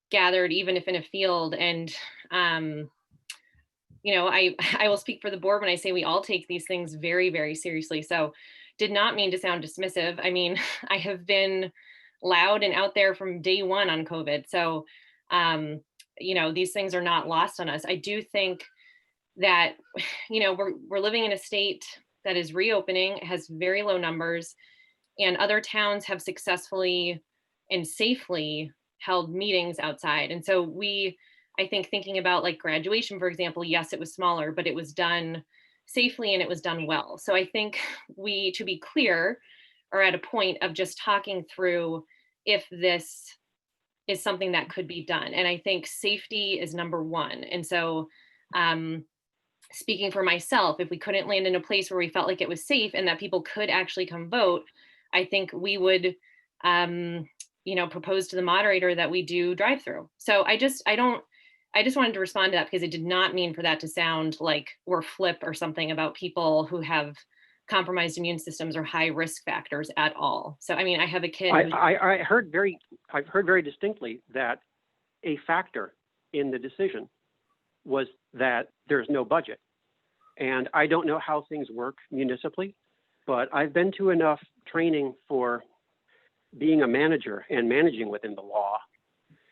gathered, even if in a field. And, I will speak for the board when I say we all take these things very, very seriously. So did not mean to sound dismissive. I mean, I have been loud and out there from day one on COVID. So, these things are not lost on us. I do think that, we're living in a state that is reopening, has very low numbers, and other towns have successfully and safely held meetings outside. And so I think thinking about like graduation, for example, yes, it was smaller, but it was done safely and it was done well. So I think we, to be clear, are at a point of just talking through if this is something that could be done. And I think safety is number one. And so, speaking for myself, if we couldn't land in a place where we felt like it was safe and that people could actually come vote, I think we would, propose to the moderator that we do drive-through. So I just wanted to respond to that because it did not mean for that to sound like we're flip or something about people who have compromised immune systems or high risk factors at all. So, I mean, I have a kid. I've heard very distinctly that a factor in the decision was that there's no budget. And I don't know how things work municipally, but I've been to enough training for being a manager and managing within the law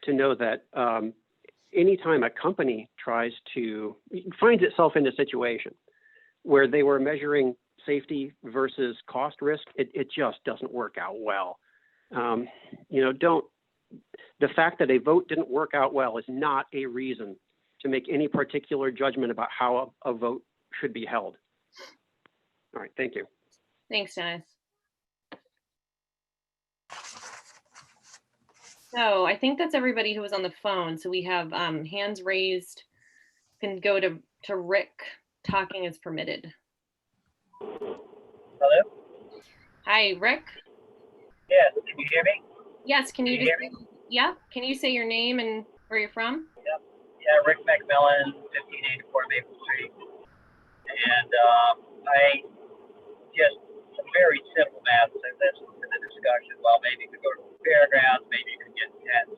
to know that anytime a company finds itself in a situation where they were measuring safety versus cost risk, it just doesn't work out well. The fact that a vote didn't work out well is not a reason to make any particular judgment about how a vote should be held. All right, thank you. Thanks, Dennis. So I think that's everybody who was on the phone. So we have hands raised. Can go to Rick. Talking is permitted. Hello? Hi, Rick. Yes, can you hear me? Yes, can you Can you hear just, yeah, can you say your name and where you're from? Yeah, Rick McMillan, 1584 Maple Street. And I just some very simple math and listened to the discussion. Well, maybe you could go to the fairgrounds, maybe you could get tents.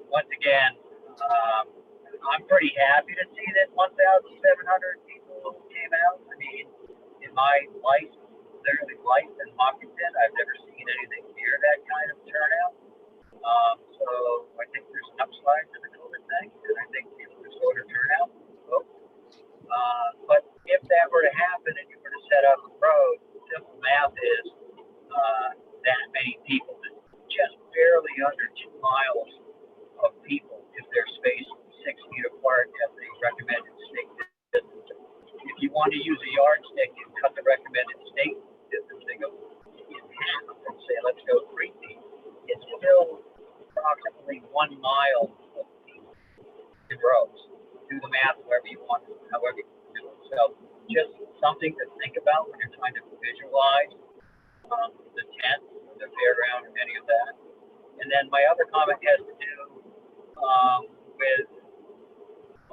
Once again, I'm pretty happy to see that 1,700 people came out. I mean, in my life, literally life in Hopkinton, I've never seen anything near that kind of turnout. So I think there's an upside to the COVID thing, and I think people just voter turnout. But if that were to happen and you were to set up a road, simple math is that many people, just barely under 2 miles of people, if they're spaced 6 feet apart at the recommended state distance. If you want to use a yardstick and cut the recommended state distance and go in half and say, let's go 3 feet, it's still approximately 1 mile of the roads. Do the math however you want, however you do it. So just something to think about when you're trying to visualize the tent, the fairground, or any of that. And then my other comment has to do with,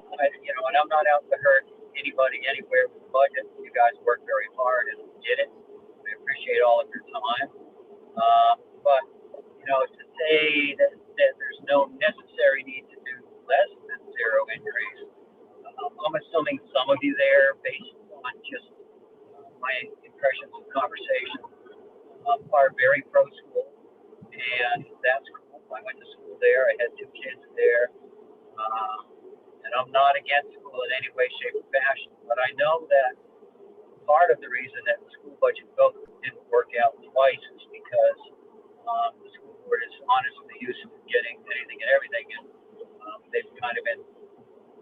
and I'm not out to hurt anybody anywhere with the budget. You guys worked very hard and did it. I appreciate all of your time. But, to say that there's no necessary need to do less than zero increase, I'm assuming some of you there, based on just my impressions of conversation, are very pro school, and that's cool. I went to school there. I had 2 kids there, and I'm not against school in any way, shape, or fashion. But I know that part of the reason that the school budget vote didn't work out twice is because the school board is honestly used to getting anything and everything, and they've kind of been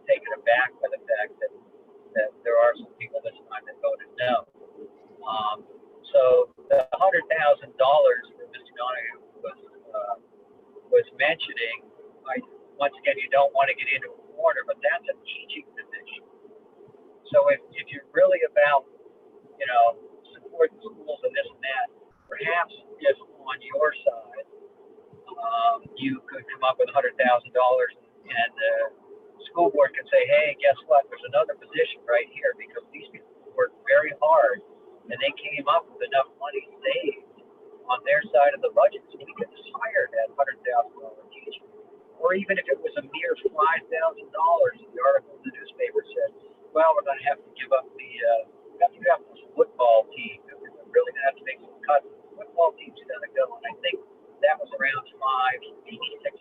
taken aback by the fact that there are some people this time that voted no. So the $100,000 that Mr. Donahue was mentioning, once again, you don't want to get into a corner, but that's a teaching position. So if you're really about, supporting schools and this and that, perhaps if on your side, you could come up with $100,000 and the school board could say, hey, guess what? There's another position right here because these people worked very hard and they came up with enough money saved on their side of the budget so we could just hire that $100,000 teacher. Or even if it was a mere $5,000, the article in the newspaper said, well, we're going to have to give up this football team. We're really going to have to make some cuts. The football team's going to go. And I think that was around $5,000, maybe $6,000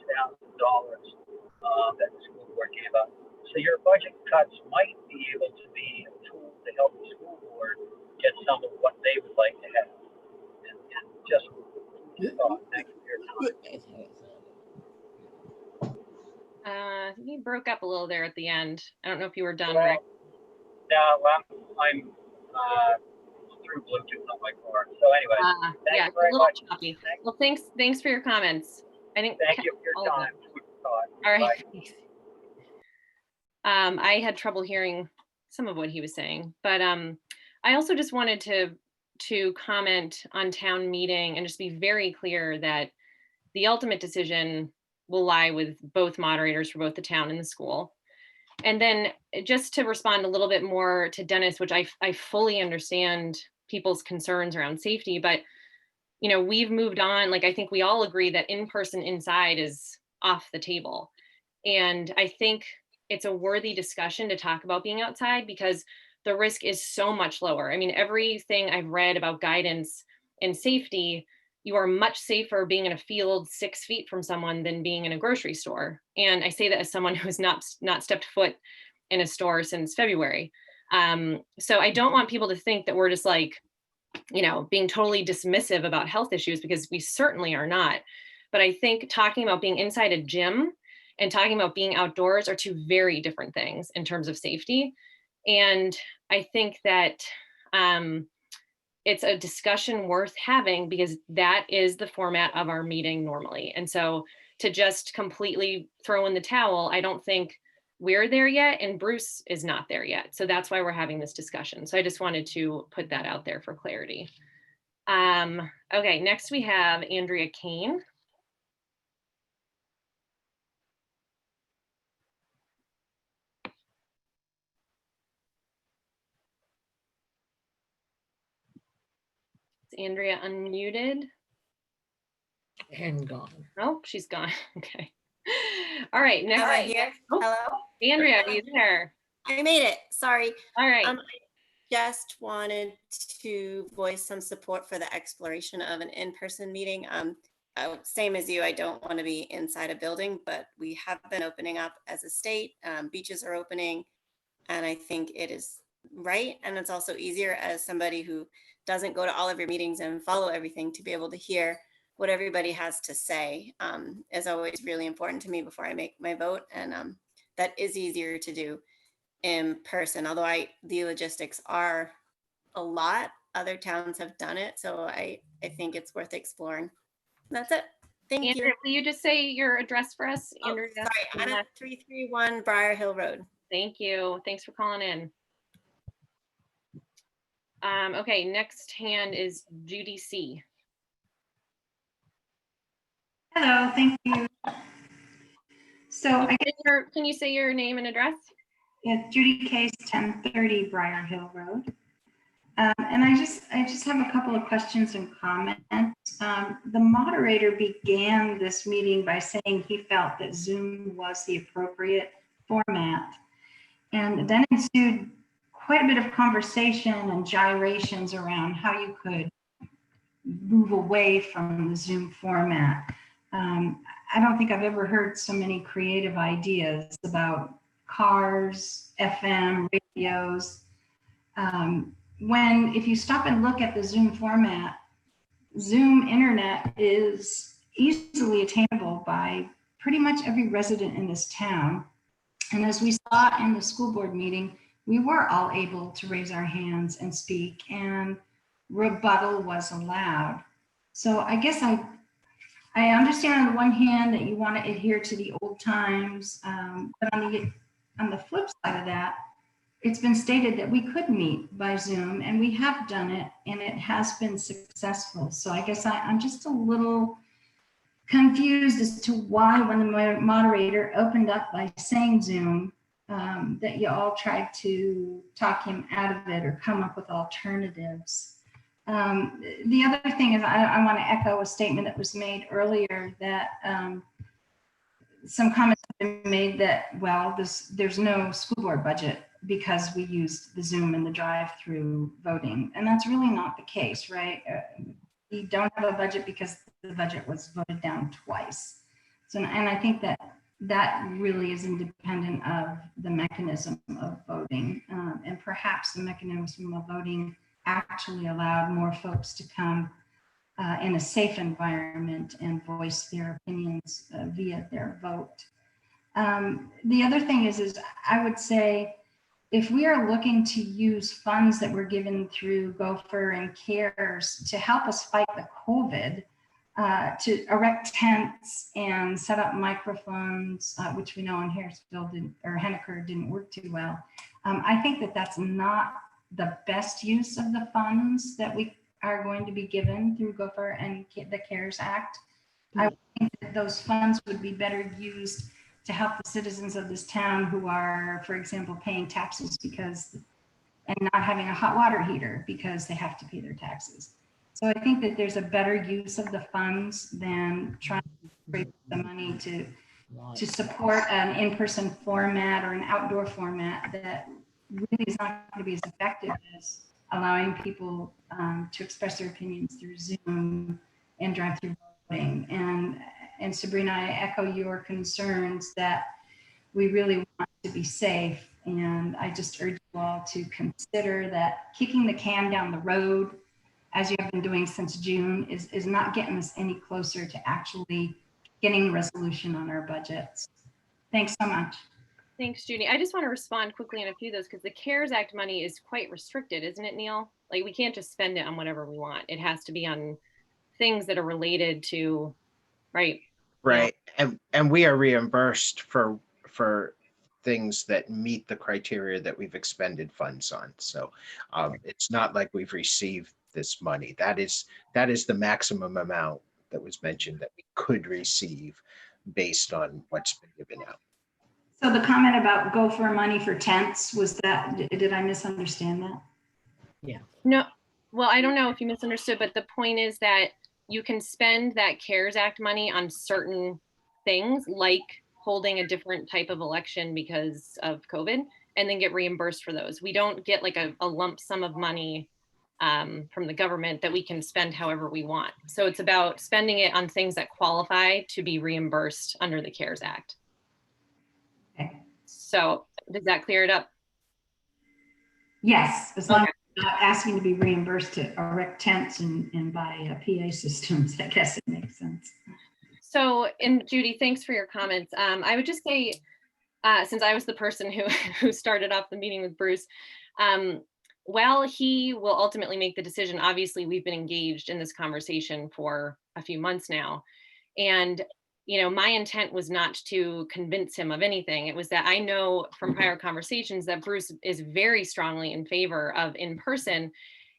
that the school board gave up. So your budget cuts might be able to be a tool to help the school board get some of what they would like to have. And just thought, thank you for your time. You broke up a little there at the end. I don't know if you were done, Well, Rick. No, I'm through Bluetooth on my car. So anyway, thank Yeah, you very a little much. choppy. Well, thanks for your comments. I didn't Thank catch you for your all of them. time. Food for thought. All right. Bye. Thanks. I had trouble hearing some of what he was saying, but I also just wanted to comment on town meeting and just be very clear that the ultimate decision will lie with both moderators for both the town and the school. And then just to respond a little bit more to Dennis, which I fully understand people's concerns around safety, but we've moved on. Like, I think we all agree that in-person inside is off the table. And I think it's a worthy discussion to talk about being outside because the risk is so much lower. I mean, everything I've read about guidance and safety, you are much safer being in a field 6 feet from someone than being in a grocery store. And I say that as someone who has not stepped foot in a store since February. So I don't want people to think that we're just like, being totally dismissive about health issues, because we certainly are not. But I think talking about being inside a gym and talking about being outdoors are 2 very different things in terms of safety. And I think that it's a discussion worth having because that is the format of our meeting normally. And so to just completely throw in the towel, I don't think we're there yet, and Bruce is not there yet. So that's why we're having this discussion. So I just wanted to put that out there for clarity. Okay, next we have Andrea Kane. Is Andrea unmuted? And gone. Oh, she's gone. Okay. All right, Am I next, here? Oh. Hello? Andrea, are you there? I made it. Sorry. All right, I just wanted to voice some support for the exploration of an in-person meeting. Same as you, I don't want to be inside a building, but we have been opening up as a state. Beaches are opening, and I think it is right. And it's also easier as somebody who doesn't go to all of your meetings and follow everything to be able to hear what everybody has to say is always really important to me before I make my vote. And that is easier to do in person, although the logistics are a lot. Other towns have done it, so I think it's worth exploring. That's it. Thank Andrea, you. will you just say your address for us? Oh, Andrea? sorry, Anna, 331 Briar Hill Road. Thank you. Thanks for calling in. Okay, next hand is Judy C. Hello, thank you. So Can you say your name and address? yeah, Judy Case, 1030 Briar Hill Road. And I just have a couple of questions and comments. The moderator began this meeting by saying he felt that Zoom was the appropriate format. And then ensued quite a bit of conversation and gyrations around how you could move away from the Zoom format. I don't think I've ever heard so many creative ideas about cars, FM, radios. If you stop and look at the Zoom format, Zoom internet is easily attainable by pretty much every resident in this town. And as we saw in the school board meeting, we were all able to raise our hands and speak, and rebuttal was allowed. So I guess I understand on the one hand that you want to adhere to the old times, but on the flip side of that, it's been stated that we could meet by Zoom, and we have done it, and it has been successful. So I guess I'm just a little confused as to why, when the moderator opened up by saying Zoom, that you all tried to talk him out of it or come up with alternatives. The other thing is I want to echo a statement that was made earlier that some comments have been made that, well, there's no school board budget because we used the Zoom and the drive-through voting. And that's really not the case, right? We don't have a budget because the budget was voted down twice. So, and I think that really is independent of the mechanism of voting. And perhaps the mechanism of voting actually allowed more folks to come in a safe environment and voice their opinions via their vote. The other thing is I would say, if we are looking to use funds that were given through Gopher and CARES to help us fight the COVID, to erect tents and set up microphones, which we know in Henniker didn't work too well. I think that that's not the best use of the funds that we are going to be given through Gopher and the CARES Act. I think that those funds would be better used to help the citizens of this town who are, for example, paying taxes and not having a hot water heater because they have to pay their taxes. So I think that there's a better use of the funds than trying to raise the money to support an in-person format or an outdoor format that really is not going to be as effective as allowing people to express their opinions through Zoom and drive-through voting. And Sabrina, I echo your concerns that we really want to be safe. And I just urge you all to consider that kicking the can down the road, as you have been doing since June, is not getting us any closer to actually getting a resolution on our budgets. Thanks so much. Thanks, Judy. I just want to respond quickly on a few of those because the CARES Act money is quite restricted, isn't it, Neil? Like, we can't just spend it on whatever we want. It has to be on things that are related to, right? Right. And we are reimbursed for things that meet the criteria that we've expended funds on. So it's not like we've received this money. That is the maximum amount that was mentioned that we could receive based on what's been given out. So the comment about Gopher money for tents, did I misunderstand that? Yeah. No, well, I don't know if you misunderstood, but the point is that you can spend that CARES Act money on certain things like holding a different type of election because of COVID and then get reimbursed for those. We don't get like a lump sum of money from the government that we can spend however we want. So it's about spending it on things that qualify to be reimbursed under the CARES Act. Okay. So does that clear it up? Yes, as long as you're not asking to be reimbursed to erect tents and buy PA systems, I guess it makes sense. So, and Judy, thanks for your comments. I would just say, since I was the person who started off the meeting with Bruce, while he will ultimately make the decision, obviously we've been engaged in this conversation for a few months now. And, you know, my intent was not to convince him of anything. It was that I know from prior conversations that Bruce is very strongly in favor of in-person.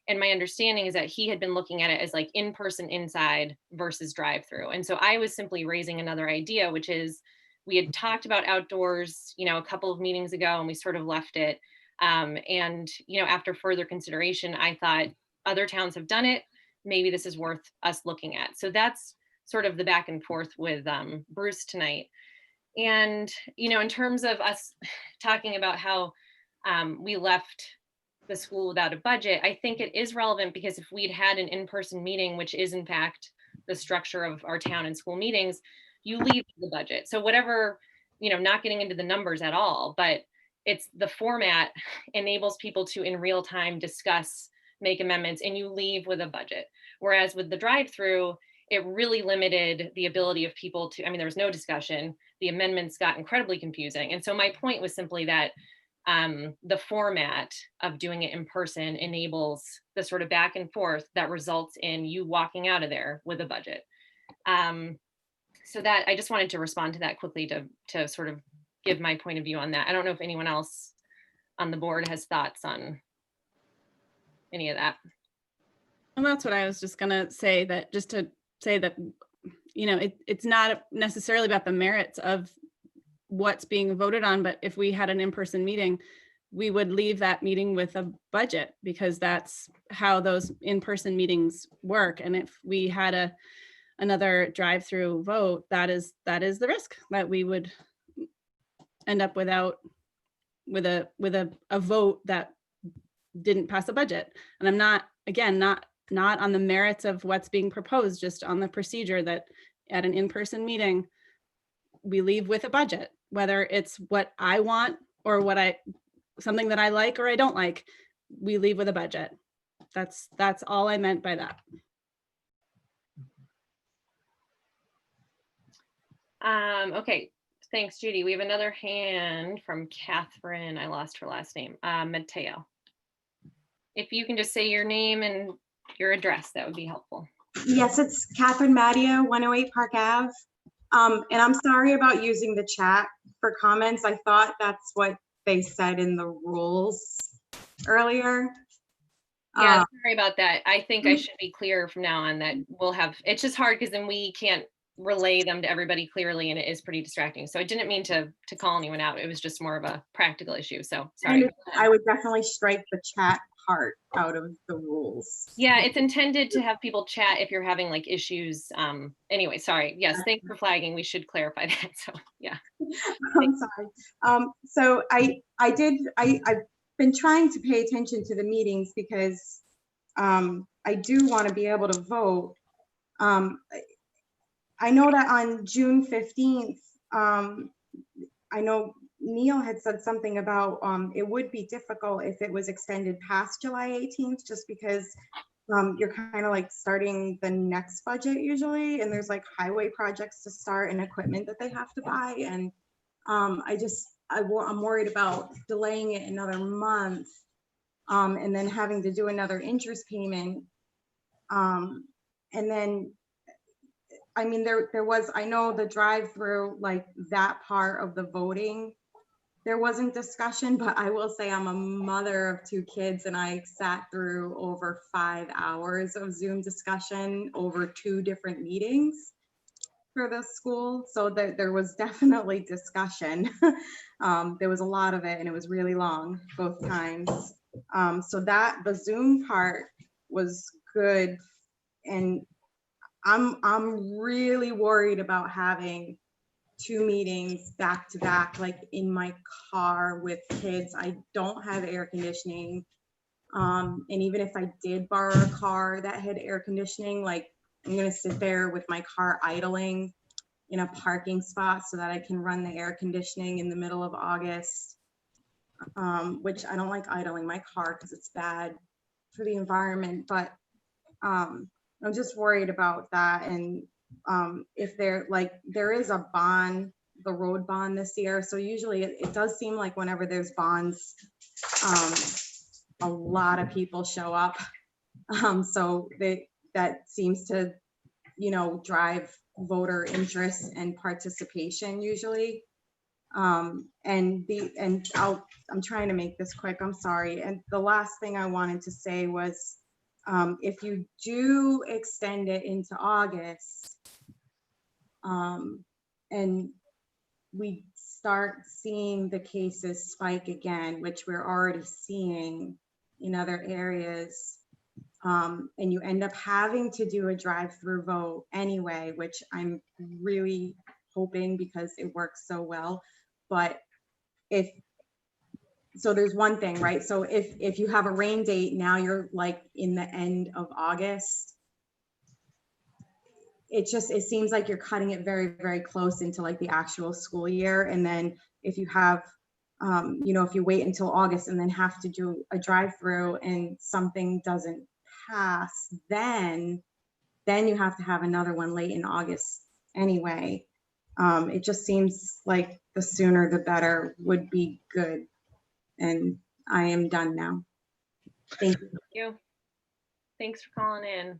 And my understanding is that he had been looking at it as like in-person inside versus drive-through. And so I was simply raising another idea, which is we had talked about outdoors, you know, a couple of meetings ago, and we sort of left it. And, you know, after further consideration, I thought other towns have done it. Maybe this is worth us looking at. So that's sort of the back and forth with Bruce tonight. And, you know, in terms of us talking about how we left the school without a budget, I think it is relevant because if we'd had an in-person meeting, which is in fact the structure of our town and school meetings, you leave the budget. So whatever, you know, not getting into the numbers at all, but it's the format enables people to in real time discuss, make amendments, and you leave with a budget. Whereas with the drive-through, it really limited the ability of people to, I mean, there was no discussion. The amendments got incredibly confusing. And so my point was simply that the format of doing it in person enables the sort of back and forth that results in you walking out of there with a budget. So that I just wanted to respond to that quickly to sort of give my point of view on that. I don't know if anyone else on the board has thoughts on any of that. And that's what I was just gonna say, that just to say that, you know, it's not necessarily about the merits of what's being voted on, but if we had an in-person meeting, we would leave that meeting with a budget because that's how those in-person meetings work. And if we had another drive-through vote, that is the risk that we would end up with a vote that didn't pass a budget. And I'm not, again, not on the merits of what's being proposed, just on the procedure that at an in-person meeting, we leave with a budget, whether it's what I want or something that I like or I don't like, we leave with a budget. That's all I meant by that. Okay, thanks, Judy. We have another hand from Catherine. I lost her last name, Mateo. If you can just say your name and your address, that would be helpful. Yes, it's Catherine Matteo, 108 Park Ave. And I'm sorry about using the chat for comments. I thought that's what they said in the rules earlier. Yeah, sorry about that. I think I should be clear from now on that we'll have, it's just hard because then we can't relay them to everybody clearly and it is pretty distracting. So I didn't mean to call anyone out. It was just more of a practical issue. So sorry. I would definitely strike the chat part out of the rules. Yeah, it's intended to have people chat if you're having like issues. Anyway, sorry. Yes, thanks for flagging. We should clarify that. So yeah. I'm sorry. So I've been trying to pay attention to the meetings because I do want to be able to vote. I know that on June 15th, I know Neil had said something about it would be difficult if it was extended past July 18th, just because you're kind of like starting the next budget usually, and there's like highway projects to start and equipment that they have to buy. And I'm worried about delaying it another month and then having to do another interest payment. And then, I mean, there was, I know the drive-through, like that part of the voting, there wasn't discussion, but I will say I'm a mother of 2 kids and I sat through over 5 hours of Zoom discussion over 2 different meetings for the school. So there was definitely discussion. There was a lot of it and it was really long both times. So that the Zoom part was good. And I'm really worried about having 2 meetings back to back, like in my car with kids. I don't have air conditioning. And even if I did borrow a car that had air conditioning, like I'm gonna sit there with my car idling in a parking spot so that I can run the air conditioning in the middle of August. Which I don't like idling my car because it's bad for the environment, but I'm just worried about that. And if there is a bond, the road bond this year. So usually it does seem like whenever there's bonds, a lot of people show up. So that seems to, drive voter interest and participation usually. I'm trying to make this quick, I'm sorry. And the last thing I wanted to say was, if you do extend it into August, and we start seeing the cases spike again, which we're already seeing in other areas, and you end up having to do a drive-through vote anyway, which I'm really hoping because it works so well. But so there's one thing, right? So if you have a rain date, now you're like in the end of August. It seems like you're cutting it very, very close into like the actual school year. And then if you have, if you wait until August and then have to do a drive-through and something doesn't pass, then you have to have another one late in August anyway. It just seems like the sooner the better would be good. And I am done now. Thank you. Thank you. Thanks for calling in.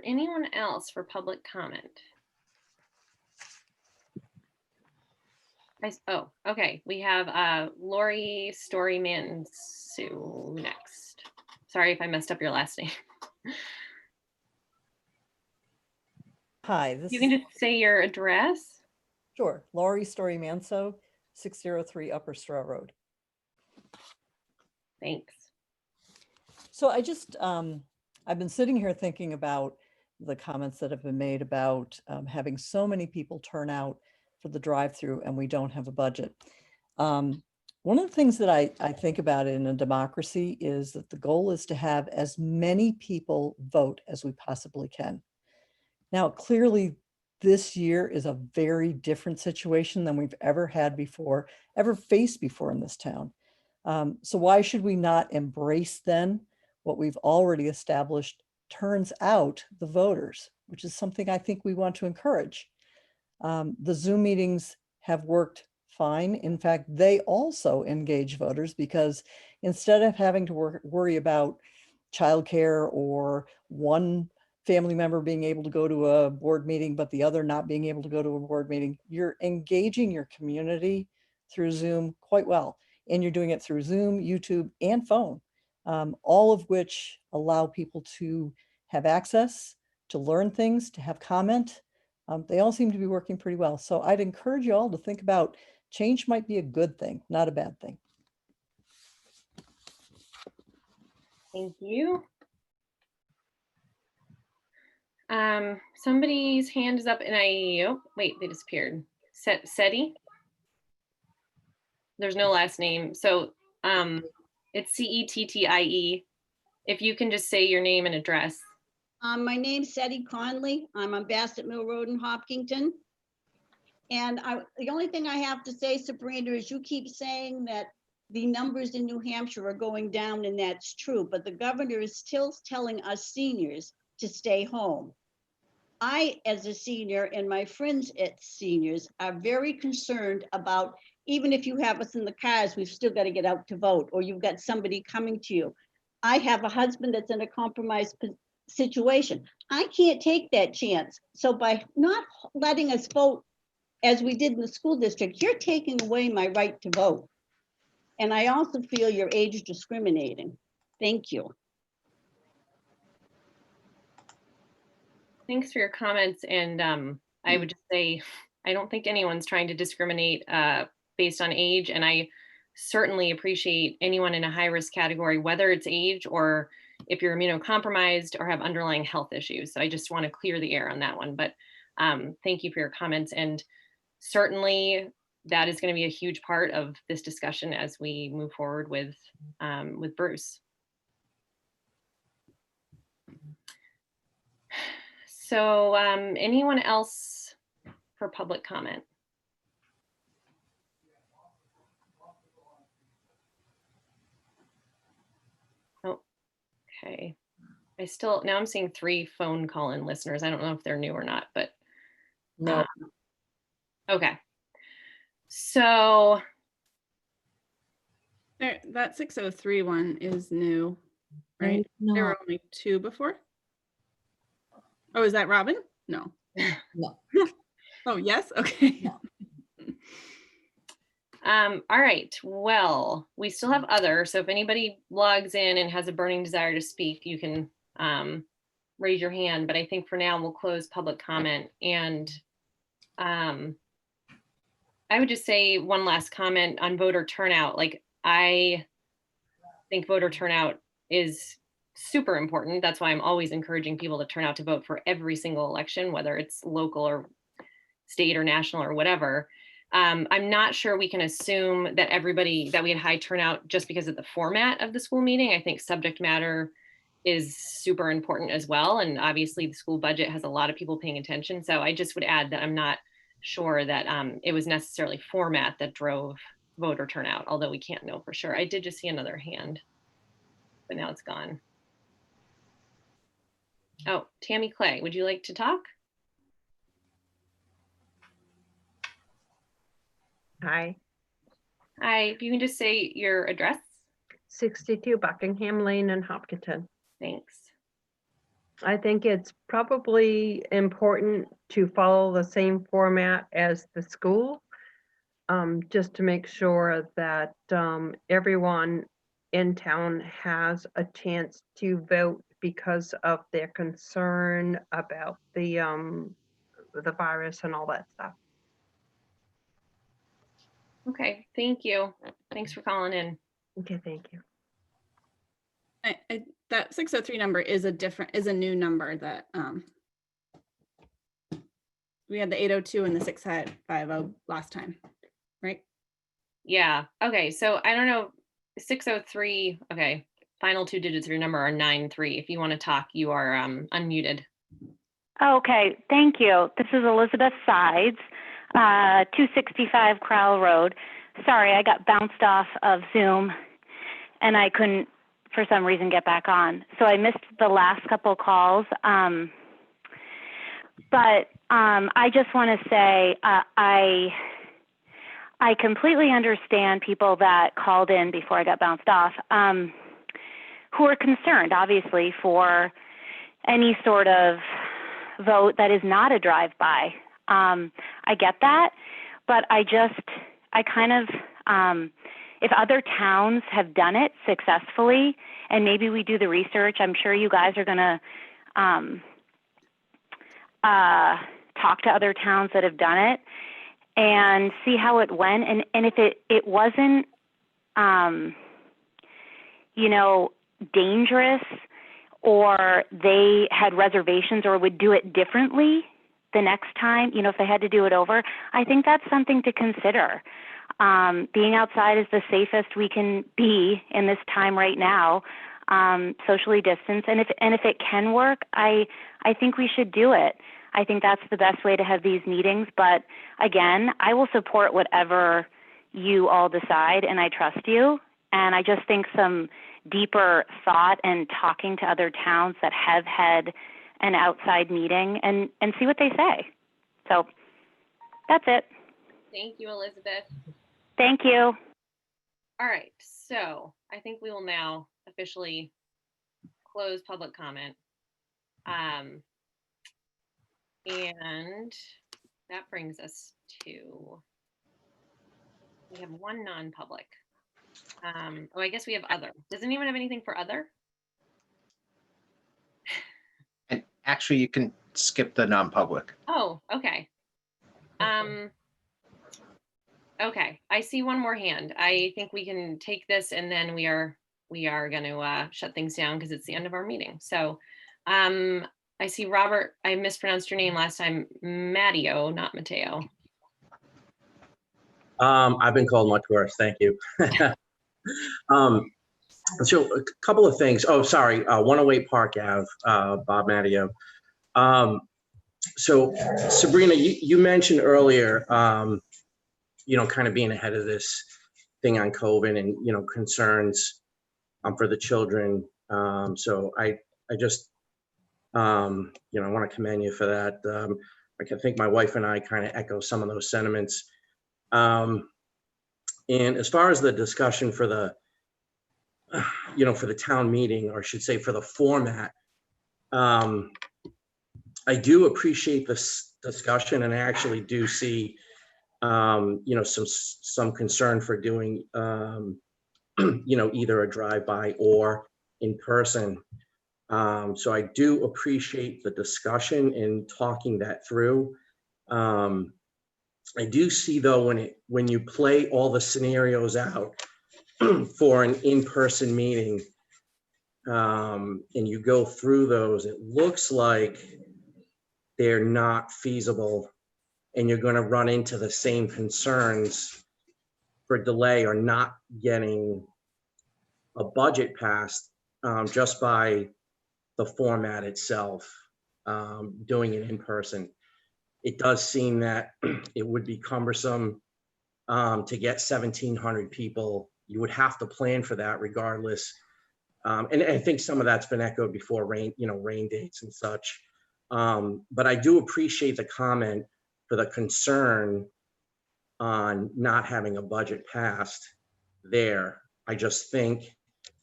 Anyone else for public comment? Okay. We have Lori Storyman Sue next. Sorry if I messed up your last name. Hi, this You can just say your address. Sure, Laurie Story Manso, 603 Upper Straw Road. Thanks. So I just, I've been sitting here thinking about the comments that have been made about having so many people turn out for the drive-through and we don't have a budget. One of the things that I think about in a democracy is that the goal is to have as many people vote as we possibly can. Now, clearly, this year is a very different situation than we've ever had before, ever faced before in this town. So why should we not embrace then what we've already established turns out the voters, which is something I think we want to encourage. The Zoom meetings have worked fine. In fact, they also engage voters because instead of having to worry about childcare or one family member being able to go to a board meeting, but the other not being able to go to a board meeting, you're engaging your community through Zoom quite well. And you're doing it through Zoom, YouTube, and phone, all of which allow people to have access, to learn things, to have comment. They all seem to be working pretty well. So I'd encourage you all to think about change might be a good thing, not a bad thing. Thank you. Somebody's hand is up and wait, they disappeared. Seti? There's no last name. So it's Cettie. If you can just say your name and address. My name's Seti Conley. I'm on Bassett Mill Road in Hopkinton. And the only thing I have to say, Sabrina, is you keep saying that the numbers in New Hampshire are going down, and that's true, but the governor is still telling us seniors to stay home. I, as a senior, and my friends as seniors are very concerned about, even if you have us in the cars, we've still got to get out to vote, or you've got somebody coming to you. I have a husband that's in a compromised situation. I can't take that chance. So by not letting us vote as we did in the school district, you're taking away my right to vote. And I also feel you're age discriminating. Thank you. Thanks for your comments. And I would just say, I don't think anyone's trying to discriminate based on age. And I certainly appreciate anyone in a high risk category, whether it's age or if you're immunocompromised or have underlying health issues. So I just want to clear the air on that one. But thank you for your comments. And certainly that is going to be a huge part of this discussion as we move forward with Bruce. So anyone else for public comment? Oh, okay. Now I'm seeing 3 phone call-in listeners. I don't know if they're new or not, but No. Okay. So That 603 one is new, right? There were only 2 before. Oh, is that Robin? No. No. Oh, yes. Okay. all right. Well, we still have other. So if anybody logs in and has a burning desire to speak, you can raise your hand. But I think for now we'll close public comment. And I would just say one last comment on voter turnout. Like, I think voter turnout is super important. That's why I'm always encouraging people to turn out to vote for every single election, whether it's local or state or national or whatever. I'm not sure we can assume that that we had high turnout just because of the format of the school meeting. I think subject matter is super important as well. And obviously the school budget has a lot of people paying attention. So I just would add that I'm not sure that it was necessarily format that drove voter turnout, although we can't know for sure. I did just see another hand, but now it's gone. Oh, Tammy Clay, would you like to talk? Hi. Hi, if you can just say your address. 62 Buckingham Lane in Hopkinton. Thanks. I think it's probably important to follow the same format as the school, just to make sure that everyone in town has a chance to vote because of their concern about the virus and all that stuff. Okay, thank you. Thanks for calling in. Okay, thank you. That 603 number is a new number that we had the 802 and the 650 last time, right? Yeah, okay, so I don't know, 603, okay, final 2 digits of your number are 93. If you want to talk, you are unmuted. Okay, thank you. This is Elizabeth Sides, 265 Crowell Road. Sorry, I got bounced off of Zoom and I couldn't, for some reason, get back on. So I missed the last couple calls. But I just want to say I completely understand people that called in before I got bounced off, who are concerned, obviously, for any sort of vote that is not a drive-by. I get that, but I kind of, if other towns have done it successfully, and maybe we do the research, I'm sure you guys are going to talk to other towns that have done it and see how it went. And if it wasn't, dangerous, or they had reservations or would do it differently the next time, if they had to do it over, I think that's something to consider. Being outside is the safest we can be in this time right now, socially distanced. And if it can work, I think we should do it. I think that's the best way to have these meetings. But again, I will support whatever you all decide, and I trust you. And I just think some deeper thought and talking to other towns that have had an outside meeting and see what they say. So that's it. Thank you, Elizabeth. Thank you. All right, so I think we will now officially close public comment. And that brings us to, we have one non-public. I guess we have other. Does anyone have anything for other? And actually, you can skip the non-public. Oh, okay. Okay, I see one more hand. I think we can take this and then we are we are going to shut things down because it's the end of our meeting. So I see Robert, I mispronounced your name last time, Matteo, not Mateo. I've been called much worse. Thank you. So a couple of things. Oh, sorry. 108 Park Ave, Bob Matteo. So Sabrina, you mentioned earlier, kind of being ahead of this thing on COVID and, concerns for the children. So I just, I want to commend you for that. I think my wife and I kind of echo some of those sentiments. And as far as the discussion for the, for the town meeting, or I should say for the format, I do appreciate this discussion, and I actually do see, some concern for doing, either a drive-by or in person. So I do appreciate the discussion and talking that through. I do see though, when you play all the scenarios out for an in-person meeting, and you go through those, it looks like they're not feasible, and you're going to run into the same concerns for delay or not getting a budget passed, just by the format itself, doing it in person. It does seem that it would be cumbersome to get 1,700 people. You would have to plan for that regardless. And I think some of that's been echoed before, rain dates and such. But I do appreciate the comment for the concern on not having a budget passed there. I just think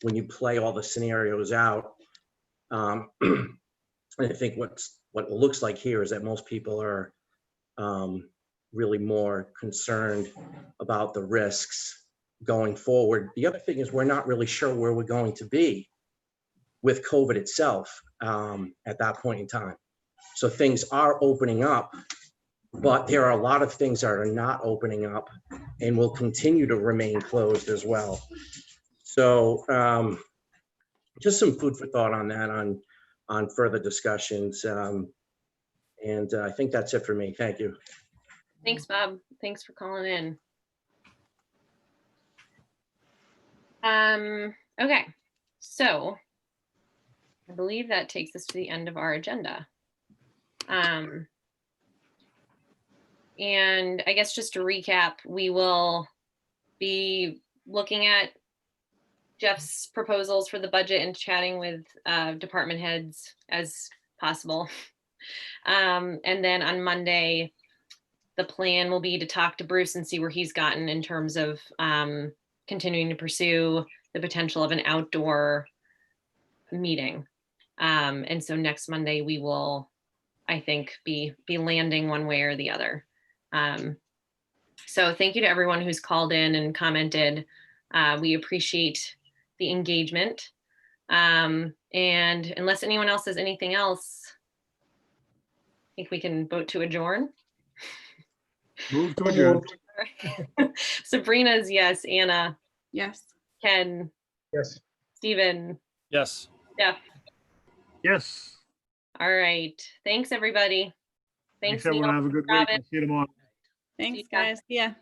when you play all the scenarios out, I think what it looks like here is that most people are really more concerned about the risks going forward. The other thing is we're not really sure where we're going to be with COVID itself at that point in time. So things are opening up, but there are a lot of things that are not opening up and will continue to remain closed as well. So just some food for thought on that, on further discussions. And I think that's it for me. Thank you. Thanks, Bob. Thanks for calling in. Okay, so I believe that takes us to the end of our agenda. And I guess just to recap, we will be looking at Jeff's proposals for the budget and chatting with department heads as possible. And then on Monday, the plan will be to talk to Bruce and see where he's gotten in terms of continuing to pursue the potential of an outdoor meeting. And so next Monday, we will, I think, be landing one way or the other. So thank you to everyone who's called in and commented. We appreciate the engagement. And unless anyone else has anything else, I think we can vote to adjourn. Move to adjourn. Sabrina's yes. Anna? Yes. Ken? Yes. Stephen? Yes. Jeff? Yes. All right. Thanks, everybody. Thanks everyone. Neil. Have a good week. Robin. I'll see you tomorrow. Thanks, guys. Yeah.